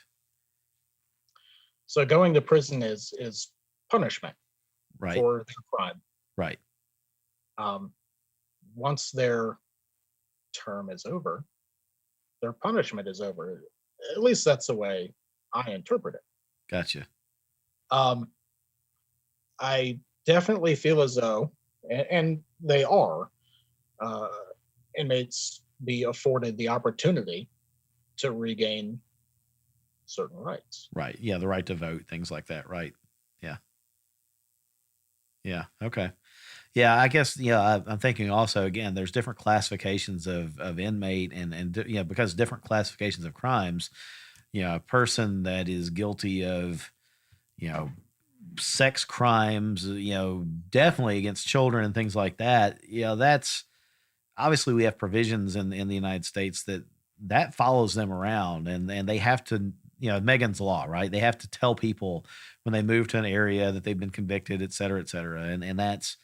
Speaker 5: So going to prison is punishment,
Speaker 3: right,
Speaker 5: for their crime.
Speaker 3: Right.
Speaker 5: Once their term is over, their punishment is over. At least that's the way I interpret it.
Speaker 3: Gotcha.
Speaker 5: I definitely feel as though, and they are, inmates be afforded the opportunity to regain certain rights.
Speaker 3: Right. Yeah. The right to vote, things like that. Right. Yeah. Yeah. Okay. Yeah. I guess, I'm thinking also, again, there's different classifications of inmate and because different classifications of crimes, a person that is guilty of, sex crimes, definitely against children and things like that. That's obviously, we have provisions in the United States that follows them around, and they have to, Megan's Law, right? They have to tell people when they move to an area that they've been convicted, et cetera, et cetera. And that's,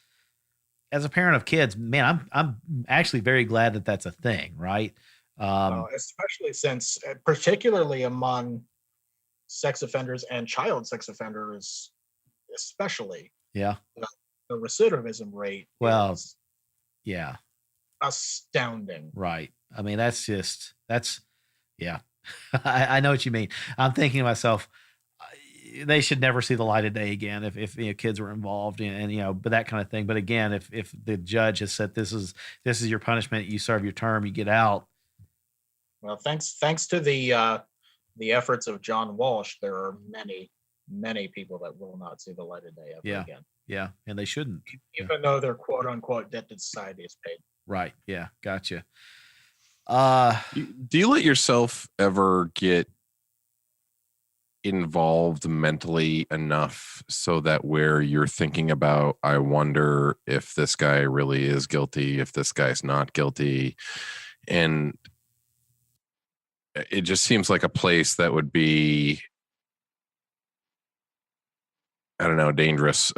Speaker 3: as a parent of kids, man, I'm actually very glad that that's a thing, right?
Speaker 5: Especially since, particularly among sex offenders and child sex offenders, especially,
Speaker 3: yeah,
Speaker 5: the recidivism rate.
Speaker 3: Well, yeah,
Speaker 5: astounding.
Speaker 3: Right. I mean, yeah. I know what you mean. I'm thinking to myself, they should never see the light of day again if kids were involved and but that kind of thing. But again, if the judge has said this is your punishment, you serve your term, you get out.
Speaker 5: Well, thanks to the efforts of John Walsh, there are many people that will not see the light of day ever again.
Speaker 3: Yeah, and they shouldn't,
Speaker 5: even though their quote unquote debt to society is paid.
Speaker 3: Right. Yeah. Gotcha.
Speaker 4: Do you let yourself ever get involved mentally enough so that where you're thinking about, I wonder if this guy really is guilty, if this guy's not guilty, and it just seems like a place that would be, I don't know, a dangerous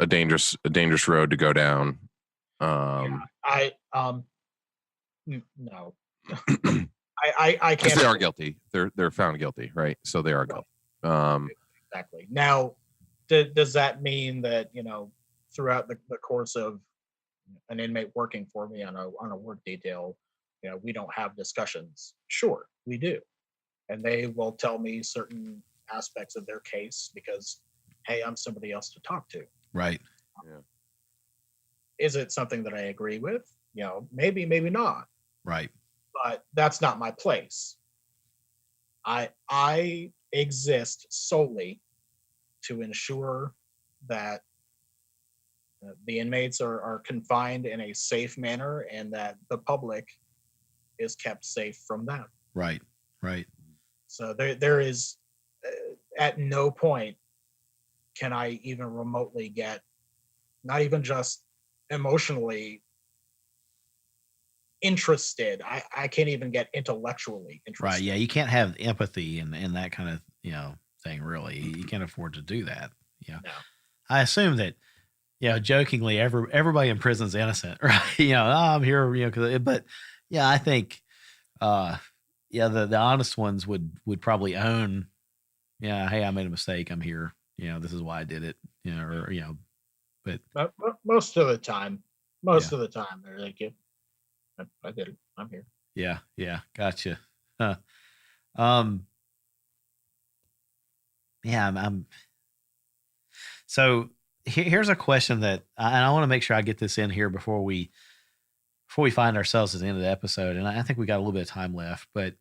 Speaker 4: road to go down. No. I can't. They are guilty. They're found guilty, right? So they are guilty.
Speaker 5: Exactly. Now, does that mean that throughout the course of an inmate working for me on a work detail, we don't have discussions? Sure, we do, and they will tell me certain aspects of their case because, hey, I'm somebody else to talk to.
Speaker 3: Right.
Speaker 4: Yeah.
Speaker 5: Is it something that I agree with? Maybe not.
Speaker 3: Right.
Speaker 5: But that's not my place. I exist solely to ensure that the inmates are confined in a safe manner and that the public is kept safe from them.
Speaker 3: Right.
Speaker 5: So there is at no point can I even remotely get, not even just emotionally interested. I can't even get intellectually interested.
Speaker 3: Right. Yeah. You can't have empathy and that kind of, thing, really. You can't afford to do that. Yeah. No. I assume that, jokingly, everybody in prison's innocent, right? I'm here, but yeah, I think, the honest ones would probably own, Yeah. Hey, I made a mistake. I'm here. This is why I did it. But
Speaker 5: Most of the time,
Speaker 3: Yeah.
Speaker 5: they're like, "Yeah, I did it. I'm here."
Speaker 3: yeah. Gotcha. Huh. Um, yeah. So here's a question and I want to make sure I get this in here before we find ourselves at the end of the episode. And I think we got a little bit of time left, but,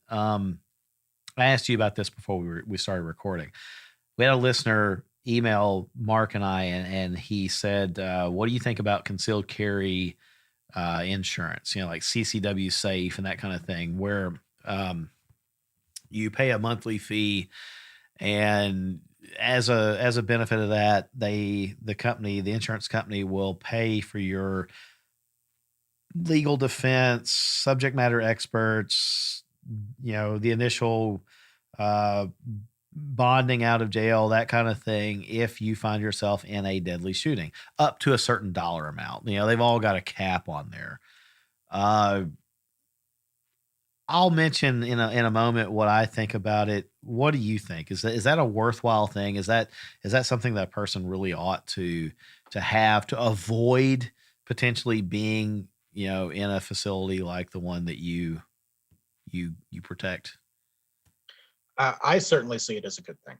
Speaker 3: I asked you about this before we started recording. We had a listener email Mark and I, and he said, what do you think about concealed carry insurance? Like CCW Safe and that kind of thing, where you pay a monthly fee, and as a benefit of that, the insurance company will pay for your legal defense, subject matter experts, the initial bonding out of jail, that kind of thing, if you find yourself in a deadly shooting, up to a certain dollar amount. They've all got a cap on there. I'll mention in a moment what I think about it. What do you think? Is that a worthwhile thing? Is that something that a person really ought to have to avoid potentially being, in a facility like the one that you protect?
Speaker 5: I certainly see it as a good thing.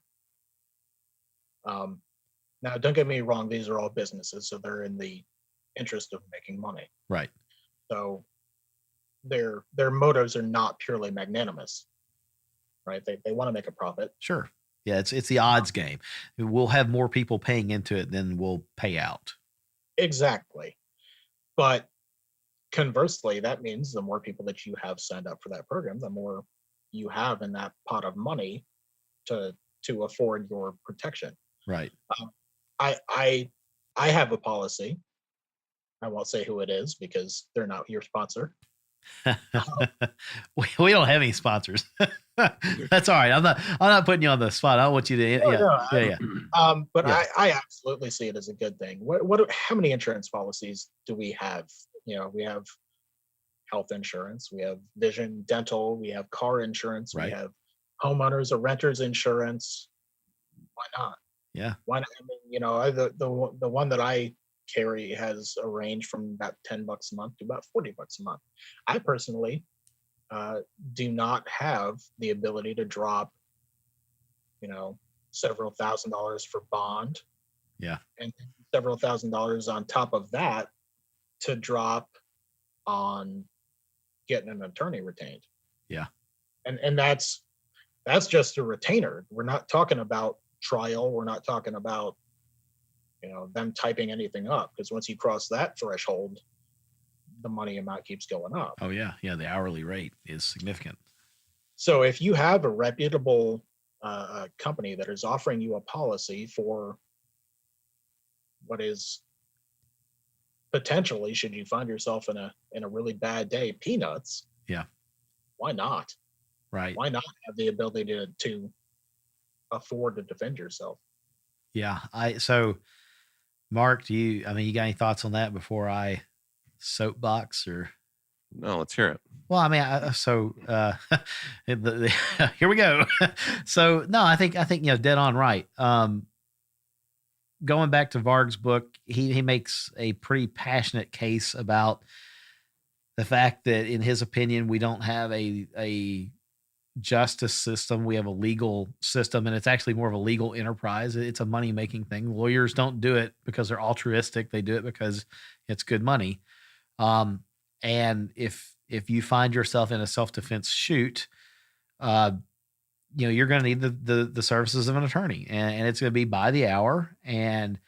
Speaker 5: Now, don't get me wrong; these are all businesses, so they're in the interest of making money.
Speaker 3: Right.
Speaker 5: So their motives are not purely magnanimous, right? They want to make a profit.
Speaker 3: Sure. Yeah, it's the odds game. We'll have more people paying into it than we'll pay out.
Speaker 5: Exactly. But conversely, that means the more people that you have signed up for that program, the more you have in that pot of money to afford your protection.
Speaker 3: Right.
Speaker 5: I have a policy. I won't say who it is because they're not your sponsor.
Speaker 3: We don't have any sponsors. That's all right. I'm not putting you on the spot. I don't want you to.
Speaker 5: But
Speaker 3: Yeah.
Speaker 5: I absolutely see it as a good thing. How many insurance policies do we have? We have health insurance, we have vision, dental, we have car insurance,
Speaker 3: Right.
Speaker 5: we have homeowners or renters insurance. Why not?
Speaker 3: Yeah.
Speaker 5: Why not? I mean, the one that I carry has a range from about $10 a month to about $40 a month. I personally do not have the ability to drop, several $1,000s for bond.
Speaker 3: Yeah.
Speaker 5: And several $1,000s on top of that to drop on getting an attorney retained.
Speaker 3: Yeah.
Speaker 5: And that's just a retainer. We're not talking about trial. We're not talking about, them typing anything up, because once you cross that threshold, the money amount keeps going up.
Speaker 3: Oh yeah. Yeah. The hourly rate is significant.
Speaker 5: So if you have a reputable company that is offering you a policy for what is potentially, should you find yourself in a really bad day, peanuts.
Speaker 3: Yeah.
Speaker 5: Why not?
Speaker 3: Right.
Speaker 5: Why not have the ability to afford to defend yourself?
Speaker 3: Yeah. So Mark, you got any thoughts on that before I soapbox or?
Speaker 4: No, let's hear it.
Speaker 3: Well, I mean, here we go. So no, I think, dead on right. Going back to Varg's book, he makes a pretty passionate case about the fact that, in his opinion, we don't have a justice system. We have a legal system, and it's actually more of a legal enterprise. It's a money-making thing. Lawyers don't do it because they're altruistic. They do it because it's good money. And if you find yourself in a self-defense shoot, you're going to need the services of an attorney, and it's going to be by the hour. And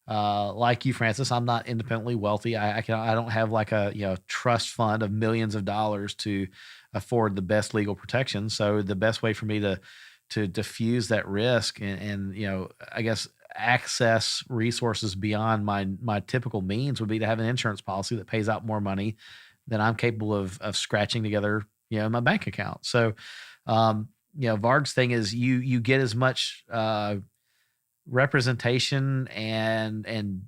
Speaker 3: like you, Francis, I'm not independently wealthy. I don't have like a trust fund of millions of dollars to afford the best legal protection. So the best way for me to diffuse that risk and I guess access resources beyond my typical means would be to have an insurance policy that pays out more money than I'm capable of scratching together, in my bank account. So, Varg's thing is you get as much representation and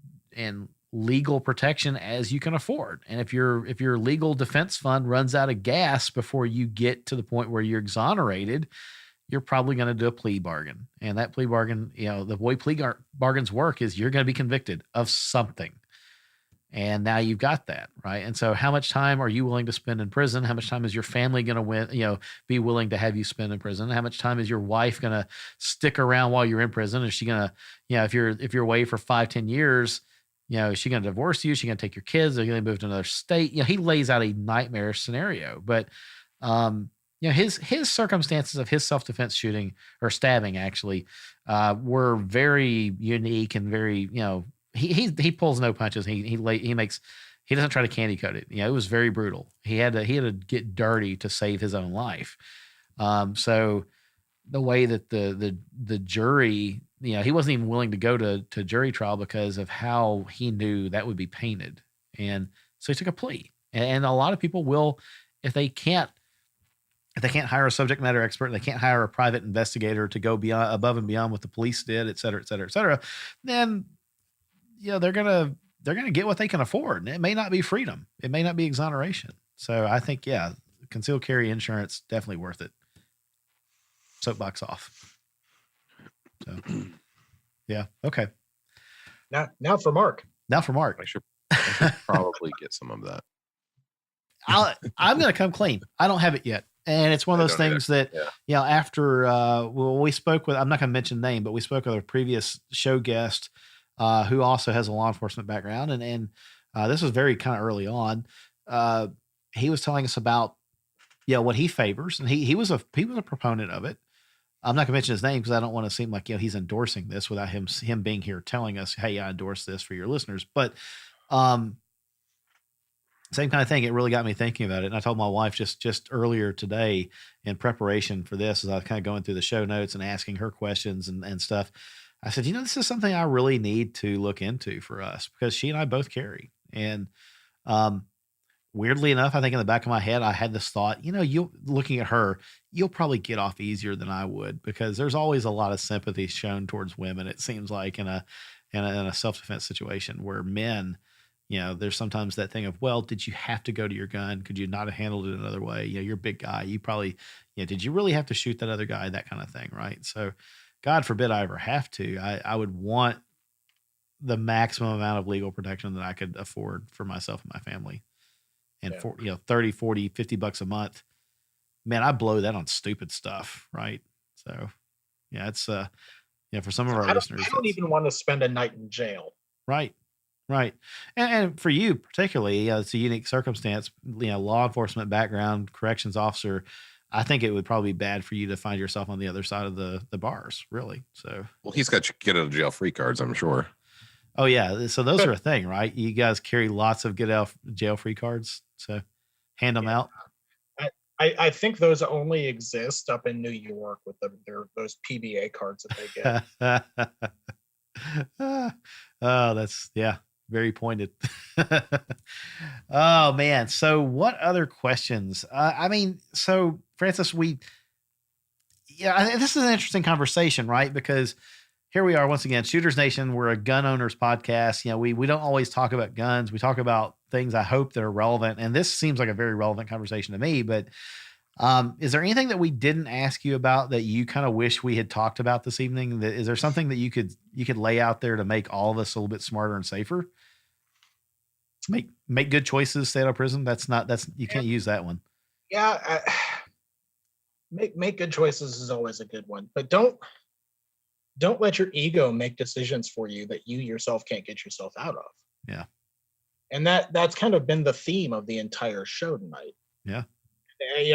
Speaker 3: legal protection as you can afford. And if your legal defense fund runs out of gas before you get to the point where you're exonerated, you're probably going to do a plea bargain. And that plea bargain, the way bargains work is you're going to be convicted of something. And now you've got that, right? And so how much time are you willing to spend in prison? How much time is your family going to be willing to have you spend in prison? How much time is your wife going to stick around while you're in prison? Is she going to, if you're away for 5-10 years, is she going to divorce you? Is she going to take your kids? Are you going to move to another state? He lays out a nightmarish scenario, but, his circumstances of his self-defense shooting or stabbing actually, were very unique and very, he pulls no punches. He doesn't try to candy coat it. It was very brutal. He had to get dirty to save his own life. So the way that the jury, he wasn't even willing to go to jury trial because of how he knew that would be painted. And so he took a plea. And a lot of people will, if they can't hire a subject matter expert, they can't hire a private investigator to go above and beyond what the police did, et cetera, then they're gonna get what they can afford. And it may not be freedom. It may not be exoneration. So I think, concealed carry insurance, definitely worth it. Soapbox off. So yeah. Okay.
Speaker 5: Now for Mark.
Speaker 4: I should probably get some of that.
Speaker 3: I'm going to come clean. I don't have it yet. And it's one of those things that, after, we spoke with, I'm not going to mention name, but we spoke with a previous show guest, who also has a law enforcement background. And this was very kind of early on. He was telling us about, what he favors. And he was a proponent of it. I'm not gonna mention his name because I don't want to seem like, he's endorsing this without him being here telling us, hey, I endorse this for your listeners. But, same kind of thing. It really got me thinking about it. And I told my wife just earlier today in preparation for this, as I was kind of going through the show notes and asking her questions and stuff. I said, this is something I really need to look into for us because she and I both carry. And weirdly enough, I think in the back of my head, I had this thought, looking at her, you'll probably get off easier than I would because there's always a lot of sympathy shown towards women. It seems like in a self-defense situation where men, there's sometimes that thing of, well, did you have to go to your gun? Could you not have handled it another way? You're a big guy. You probably, did you really have to shoot that other guy? That kind of thing. Right. So God forbid I ever have to. I would want the maximum amount of legal protection that I could afford for myself and my family. And for, $30, $40, $50 a month, man, I blow that on stupid stuff. Right. So it's, for some of our listeners,
Speaker 5: I don't even want to spend a night in jail.
Speaker 3: Right. Right. And for you particularly, it's a unique circumstance, law enforcement background, corrections officer. I think it would probably be bad for you to find yourself on the other side of the bars, really. So,
Speaker 4: well, he's got get out of jail free cards, I'm sure.
Speaker 3: Oh yeah. So those are a thing, right? You guys carry lots of get out jail free cards. So hand them out.
Speaker 5: I think those only exist up in New York with those PBA cards that they get.
Speaker 3: Oh, that's very pointed. Oh man. So what other questions? So Francis, this is an interesting conversation, right? Because here we are once again, Shooters Nation. We're a gun owners podcast. We don't always talk about guns. We talk about things I hope that are relevant. And this seems like a very relevant conversation to me, but is there anything that we didn't ask you about that you kind of wish we had talked about this evening? Is there something that you could lay out there to make all of us a little bit smarter and safer? Make good choices, stay out of prison. You can't use that one.
Speaker 5: Yeah. Make good choices is always a good one, but don't let your ego make decisions for you that you yourself can't get yourself out of.
Speaker 3: Yeah.
Speaker 5: And that's kind of been the theme of the entire show tonight.
Speaker 3: Yeah.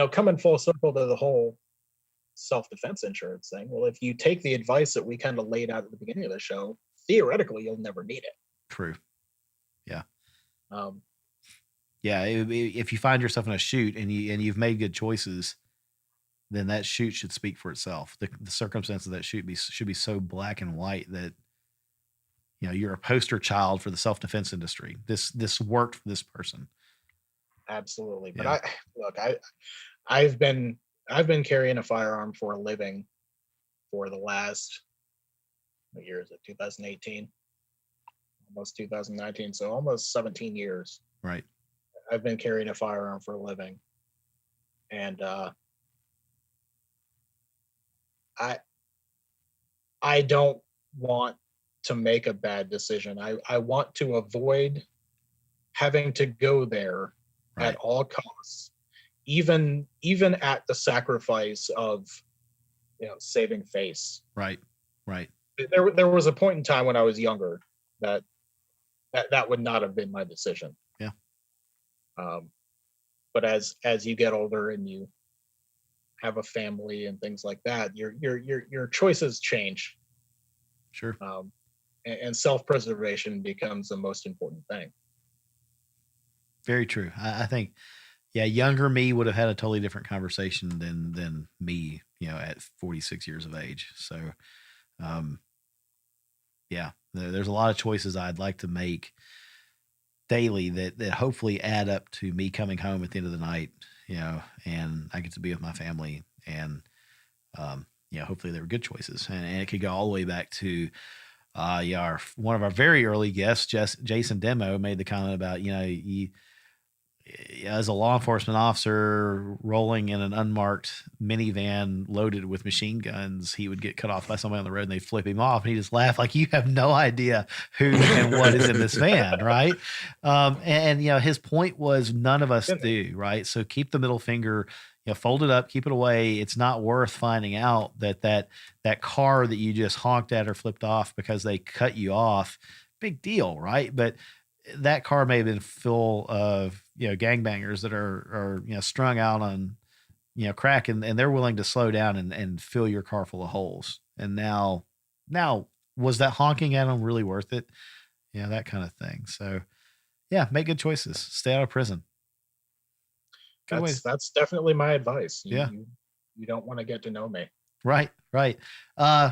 Speaker 5: Coming full circle to the whole self-defense insurance thing. Well, if you take the advice that we kind of laid out at the beginning of the show, theoretically, you'll never need it.
Speaker 3: True. Yeah.
Speaker 5: Yeah.
Speaker 3: If you find yourself in a shoot and you've made good choices, then that shoot should speak for itself. The circumstances of that shoot should be so black and white that, you're a poster child for the self-defense industry. This worked for this person.
Speaker 5: Absolutely.
Speaker 3: Yeah.
Speaker 5: But I've been carrying a firearm for a living for the last, what year is it? 2018, almost 2019. So almost 17 years.
Speaker 3: Right.
Speaker 5: I've been carrying a firearm for a living. And, I don't want to make a bad decision. I want to avoid having to go there at all costs, even at the sacrifice of, saving face.
Speaker 3: Right.
Speaker 5: There was a point in time when I was younger that would not have been my decision.
Speaker 3: Yeah.
Speaker 5: But as you get older and you have a family and things like that, your choices change.
Speaker 3: Sure.
Speaker 5: And self-preservation becomes the most important thing.
Speaker 3: Very true. I think, younger me would have had a totally different conversation than me, at 46 years of age. So, there's a lot of choices I'd like to make daily that hopefully add up to me coming home at the end of the night, and I get to be with my family, and, hopefully they were good choices. And it could go all the way back to, one of our very early guests, Jason Demo, made the comment about, as a law enforcement officer rolling in an unmarked minivan loaded with machine guns, he would get cut off by somebody on the road and they'd flip him off. And he just laughed like, you have no idea who and what is in this van. Right. And his point was none of us do. Right. So keep the middle finger, fold it up, keep it away. It's not worth finding out that car that you just honked at or flipped off because they cut you off. Big deal. Right. But that car may have been full of, gangbangers that are strung out on, crack, and they're willing to slow down and fill your car full of holes. And now was that honking at them really worth it? That kind of thing. So make good choices. Stay out of prison.
Speaker 5: That's definitely my advice.
Speaker 3: You
Speaker 5: don't want to get to know me.
Speaker 3: Right.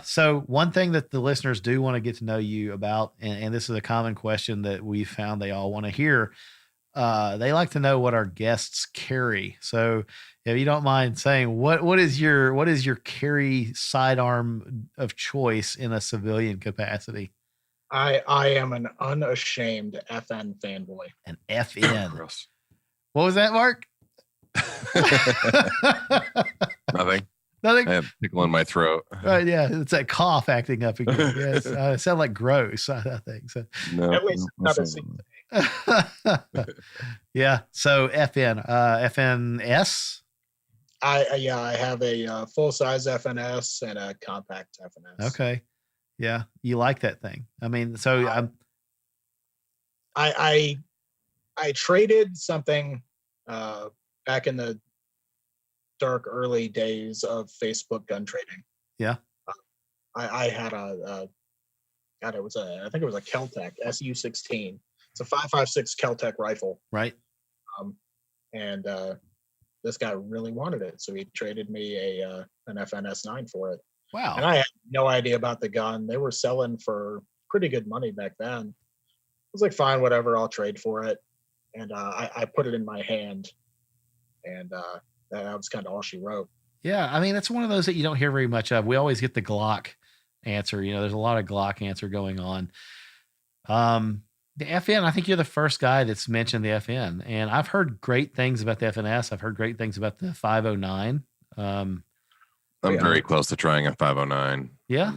Speaker 3: So one thing that the listeners do want to get to know you about, and this is a common question that we found they all want to hear. They like to know what our guests carry. So if you don't mind saying, what is your carry sidearm of choice in a civilian capacity?
Speaker 5: I am an unashamed FN fanboy.
Speaker 3: An FN. What was that, Mark?
Speaker 4: Nothing.
Speaker 3: Nothing.
Speaker 4: I have tickle in my throat.
Speaker 3: Right, yeah, it's that cough acting up again. Yes, it sounds like gross. I think so.
Speaker 4: No,
Speaker 5: at least another scene.
Speaker 3: Yeah. So FNS.
Speaker 5: I have a full size FNS and a compact FNS.
Speaker 3: Okay. Yeah, you like that thing. I mean, so
Speaker 5: I traded something back in the dark early days of Facebook gun trading.
Speaker 3: Yeah.
Speaker 5: I had I think it was a Kel-Tec SU-16. It's a 5.56 Kel-Tec rifle.
Speaker 3: Right.
Speaker 5: And this guy really wanted it, so he traded me an FNS9 for it.
Speaker 3: Wow.
Speaker 5: And I had no idea about the gun. They were selling for pretty good money back then. I was like, fine, whatever, I'll trade for it. And I put it in my hand, and that was kind of all she wrote.
Speaker 3: Yeah, I mean, that's one of those that you don't hear very much of. We always get the Glock answer. There's a lot of Glock answer going on. The FN, I think you're the first guy that's mentioned the FN, and I've heard great things about the FNS. I've heard great things about the 509.
Speaker 4: I'm very close to trying a 509.
Speaker 3: Yeah.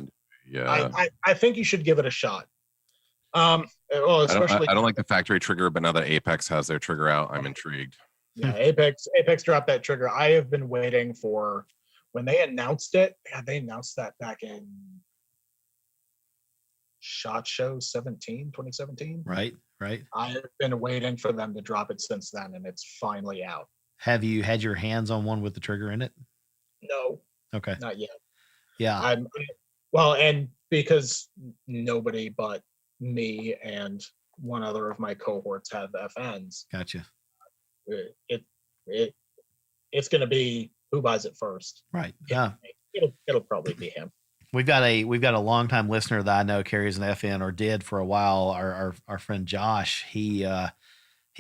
Speaker 4: Yeah.
Speaker 5: I think you should give it a shot. Especially
Speaker 4: I don't like the factory trigger, but now that Apex has their trigger out, I'm intrigued.
Speaker 5: Yeah, Apex dropped that trigger. I have been waiting for when they announced it. Yeah, they announced that back in SHOT Show 2017.
Speaker 3: Right.
Speaker 5: I have been waiting for them to drop it since then, and it's finally out.
Speaker 3: Have you had your hands on one with the trigger in it?
Speaker 5: No.
Speaker 3: Okay.
Speaker 5: Not yet.
Speaker 3: Yeah.
Speaker 5: And because nobody but me and one other of my cohorts have FNs.
Speaker 3: Gotcha.
Speaker 5: It's going to be who buys it first.
Speaker 3: Right. Yeah.
Speaker 5: It'll probably be him.
Speaker 3: We've got a longtime listener that I know carries an FN, or did for a while. Our friend Josh, he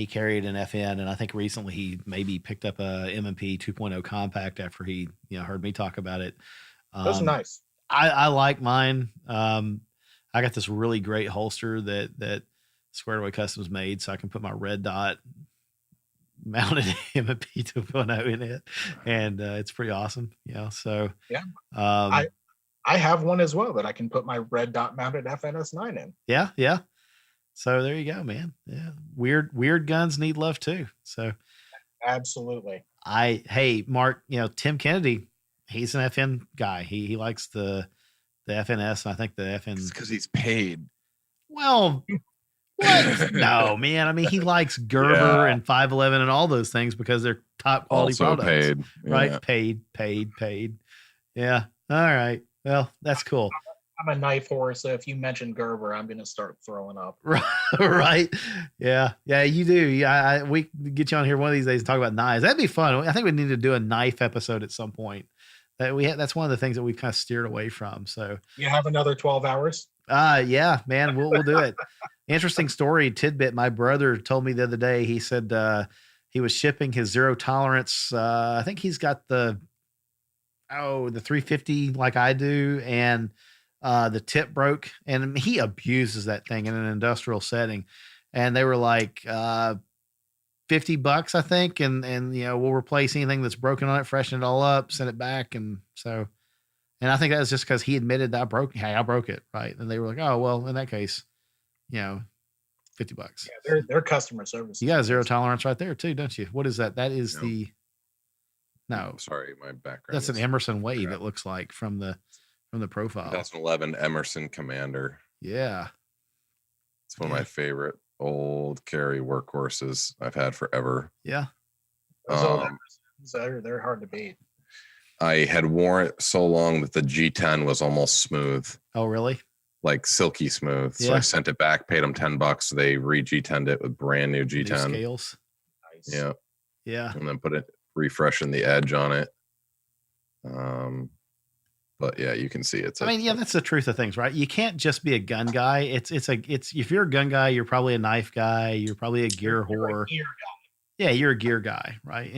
Speaker 3: carried an FN, and I think recently he maybe picked up a M&P 2.0 compact after he heard me talk about it.
Speaker 5: Those are nice.
Speaker 3: I like mine. I got this really great holster that Squared Away Customs made, so I can put my red dot mounted M&P 2.0 in it, and it's pretty awesome. So
Speaker 5: yeah. I have one as well that I can put my red dot mounted FNS9 in.
Speaker 3: Yeah, yeah. So there you go, man. Yeah, weird guns need love too. So
Speaker 5: Absolutely.
Speaker 3: hey, Mark, Tim Kennedy, he's an FN guy. He likes the FNS, and I think the FN.
Speaker 4: It's because he's paid.
Speaker 3: Well, what? No, man. I mean, he likes Gerber and 511 and all those things because they're top quality
Speaker 4: Also
Speaker 3: products.
Speaker 4: paid.
Speaker 3: Right?
Speaker 4: Yeah.
Speaker 3: Paid. Yeah. All right. Well, that's cool.
Speaker 5: I'm a knife horse, so if you mention Gerber, I'm going to start throwing up.
Speaker 3: Right. Yeah. Yeah, you do. Yeah. We get you on here one of these days and talk about knives. That'd be fun. I think we need to do a knife episode at some point. That's one of the things that we've kind of steered away from. So
Speaker 5: you have another 12 hours.
Speaker 3: Yeah, man, we'll do it. Interesting story tidbit. My brother told me the other day, he said, he was shipping his zero tolerance. I think he's got the 350 like I do. And, the tip broke, and he abuses that thing in an industrial setting. And they were like, $50, I think. And, we'll replace anything that's broken on it, freshen it all up, send it back. And I think that was just because he admitted that I broke it. Right. And they were like, oh, well, in that case, $50.
Speaker 5: Yeah, their customer service.
Speaker 3: You got a zero tolerance right there too, don't you? What is that? That is
Speaker 4: No, sorry, my background.
Speaker 3: That's an Emerson Wave. It looks like from the profile.
Speaker 4: 2011 Emerson Commander.
Speaker 3: Yeah.
Speaker 4: It's one of my favorite old carry workhorses I've had forever.
Speaker 3: Yeah.
Speaker 5: They're hard to beat.
Speaker 4: I had worn it so long that the G10 was almost smooth.
Speaker 3: Oh, really?
Speaker 4: Like silky smooth. So
Speaker 3: Yeah.
Speaker 4: I sent it back, paid them $10. They re-G10'd it with brand new G10
Speaker 3: New scales.
Speaker 5: Nice.
Speaker 4: Yeah.
Speaker 3: Yeah.
Speaker 4: And then refreshing the edge on it. But yeah, you can see it's.
Speaker 3: That's the truth of things, right? You can't just be a gun guy. It's if you're a gun guy, you're probably a knife guy. You're probably a gear whore. Yeah, you're a gear guy, right?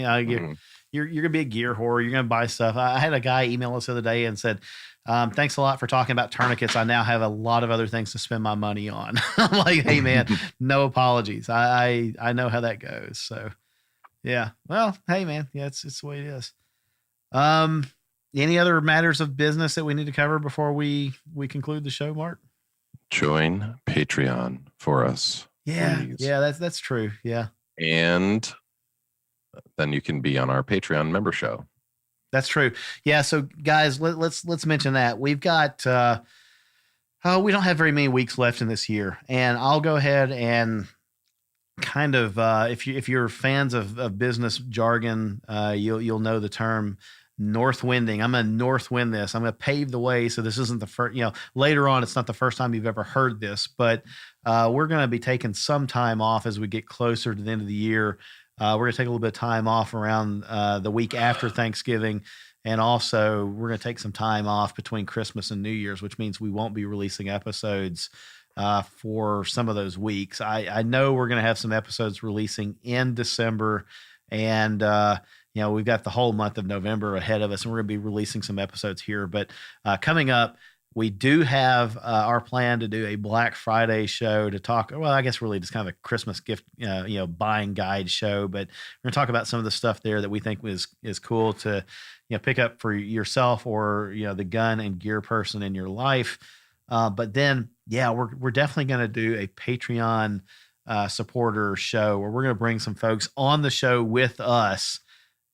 Speaker 3: You're gonna be a gear whore. You're gonna buy stuff. I had a guy email us the other day and said, "Thanks a lot for talking about tourniquets. I now have a lot of other things to spend my money on." I'm like, "Hey, man, no apologies. I know how that goes." So, yeah. Well, hey, man, yeah, it's the way it is. Any other matters of business that we need to cover before we conclude the show, Mark?
Speaker 4: Join Patreon for us.
Speaker 3: Yeah,
Speaker 4: please.
Speaker 3: yeah, that's true. Yeah,
Speaker 4: and then you can be on our Patreon member show.
Speaker 3: That's true. Yeah. So guys, let's mention that we've got, we don't have very many weeks left in this year, and I'll go ahead and kind of, if you're fans of business jargon, you'll know the term north winding. I'm going to north wind this. I'm going to pave the way. So this isn't the first, later on, it's not the first time you've ever heard this, but, we're going to be taking some time off as we get closer to the end of the year. We're going to take a little bit of time off around the week after Thanksgiving. And also we're going to take some time off between Christmas and New Year's, which means we won't be releasing episodes for some of those weeks. I know we're going to have some episodes releasing in December, and we've got the whole month of November ahead of us, and we're going to be releasing some episodes here. But coming up, we do have our plan to do a Black Friday show to talk. Well, I guess really just kind of a Christmas gift, buying guide show. But we're going to talk about some of the stuff there that we think is cool to, pick up for yourself or the gun and gear person in your life. But then, we're definitely going to do a Patreon supporter show where we're going to bring some folks on the show with us,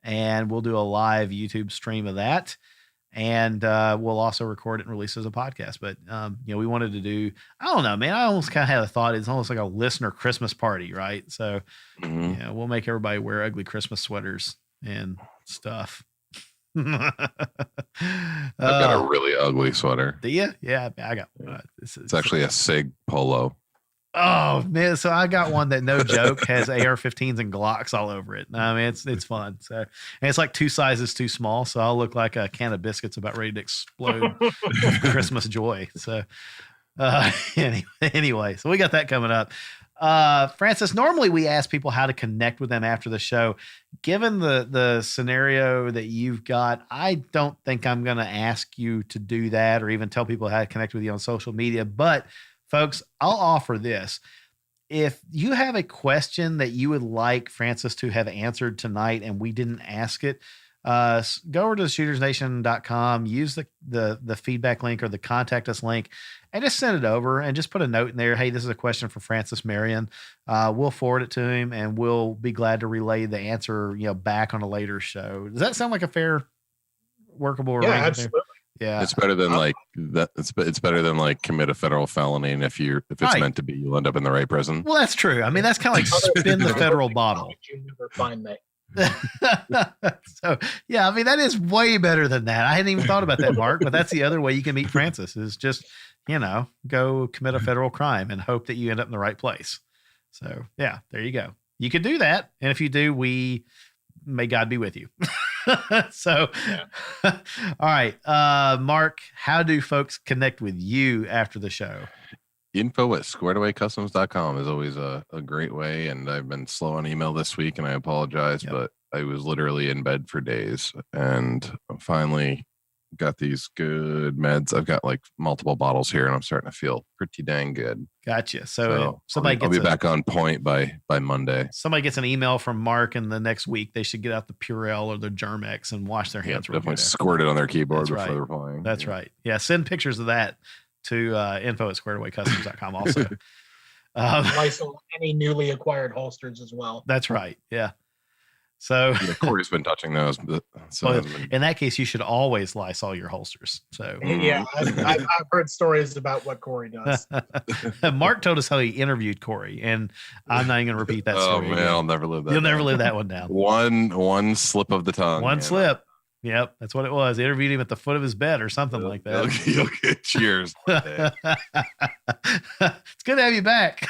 Speaker 3: and we'll do a live YouTube stream of that. And we'll also record it and release it as a podcast. But, we wanted to do, I don't know, man, I almost kind of had a thought. It's almost like a listener Christmas party, right? So, we'll make everybody wear ugly Christmas sweaters and stuff.
Speaker 4: I've got a really ugly sweater.
Speaker 3: Do you? Yeah, I got one.
Speaker 4: It's actually a SIG polo.
Speaker 3: Oh man, so I got one that, no joke, has AR-15s and Glocks all over it. I mean, it's fun. So, and it's like 2 sizes too small, so I'll look like a can of biscuits about ready to explode with Christmas joy. So, anyway, so we got that coming up. Francis, normally we ask people how to connect with them after the show. Given the scenario that you've got, I don't think I'm going to ask you to do that or even tell people how to connect with you on social media. But folks, I'll offer this. If you have a question that you would like Francis to have answered tonight and we didn't ask it, go over to shootersnation.com, use the feedback link or the contact us link, and just send it over and just put a note in there. Hey, this is a question for Francis Marion. We'll forward it to him and we'll be glad to relay the answer, back on a later show. Does that sound like a fair, workable arrangement?
Speaker 5: Absolutely.
Speaker 3: Yeah.
Speaker 4: It's better than like that. It's better than like commit a federal felony. And if it's meant to be, you'll end up in the right prison.
Speaker 3: Well, that's true. I mean, that's kind of like spin the federal bottle.
Speaker 5: You never find me.
Speaker 3: So yeah, I mean, that is way better than that. I hadn't even thought about that, Mark, but that's the other way you can meet Francis is just, go commit a federal crime and hope that you end up in the right place. So yeah, there you go. You could do that. And if you do, may God be with you. So, yeah. All right. Mark, how do folks connect with you after the show?
Speaker 4: info@squaredawaycustoms.com is always a great way. And I've been slow on email this week and I apologize, but I was literally in bed for days and finally got these good meds. I've got like multiple bottles here and I'm starting to feel pretty dang good.
Speaker 3: Gotcha. So I'll
Speaker 4: be back on point by Monday.
Speaker 3: Somebody gets an email from Mark in the next week. They should get out the Purell or the Germex and wash their hands.
Speaker 4: Definitely squirt it on their keyboard before they're playing.
Speaker 3: That's right. Yeah. Send pictures of that to info@squaredawaycustoms.com also.
Speaker 5: Lysol any newly acquired holsters as well.
Speaker 3: That's right. Yeah. So
Speaker 4: Corey's been touching those.
Speaker 3: In that case, you should always Lysol your holsters. So
Speaker 5: yeah, I've heard stories about what Corey does.
Speaker 3: Mark told us how he interviewed Corey, and I'm not even going to repeat that story.
Speaker 4: Oh man, I'll never live that.
Speaker 3: You'll never live that one down.
Speaker 4: One slip of the tongue.
Speaker 3: One slip. Yep, that's what it was. They interviewed him at the foot of his bed or something like that.
Speaker 4: Okay, cheers.
Speaker 3: It's good to have you back.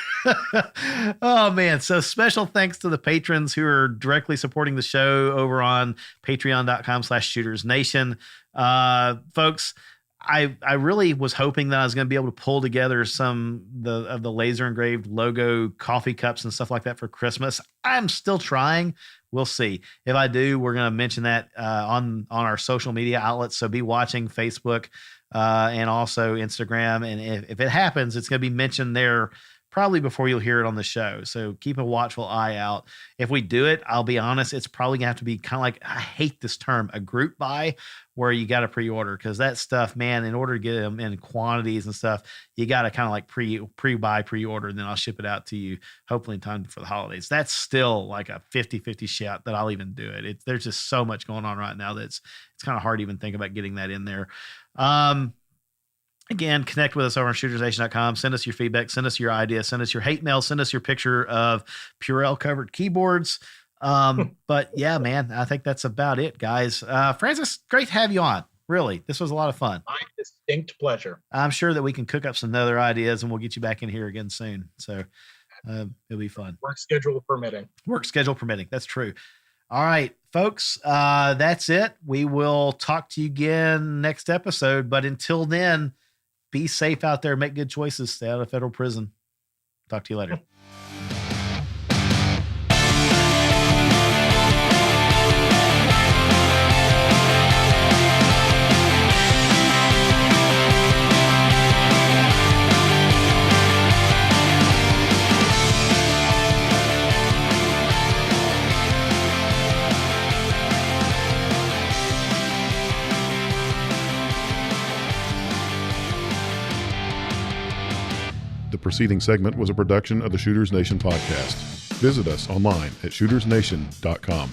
Speaker 3: Oh, man. So special thanks to the patrons who are directly supporting the show over on patreon.com/shootersnation. Folks, I really was hoping that I was going to be able to pull together some of the laser engraved logo coffee cups and stuff like that for Christmas. I'm still trying. We'll see. If I do, we're going to mention that on our social media outlets. So be watching Facebook and also Instagram. And if it happens, it's going to be mentioned there probably before you'll hear it on the show. So keep a watchful eye out. If we do it, I'll be honest, it's probably going to have to be kind of like, I hate this term, a group buy, where you got to pre-order, because that stuff, man, in order to get them in quantities and stuff, you got to kind of like pre-buy, pre-order, and then I'll ship it out to you hopefully in time for the holidays. That's still like a 50-50 shot that I'll even do it. There's just so much going on right now that it's kind of hard to even think about getting that in there. Again, connect with us over on shootersnation.com. Send us your feedback. Send us your ideas. Send us your hate mail. Send us your picture of Purell covered keyboards. But yeah, man, I think that's about it, guys. Francis, great to have you on. Really, this was a lot of fun.
Speaker 5: My distinct pleasure.
Speaker 3: I'm sure that we can cook up some other ideas and we'll get you back in here again soon. So it'll be fun.
Speaker 5: Work schedule permitting.
Speaker 3: Work schedule permitting. That's true. All right, folks, that's it. We will talk to you again next episode. But until then, be safe out there. Make good choices. Stay out of federal prison. Talk to you later.
Speaker 2: The preceding segment was a production of the Shooters Nation podcast. Visit us online at shootersnation.com.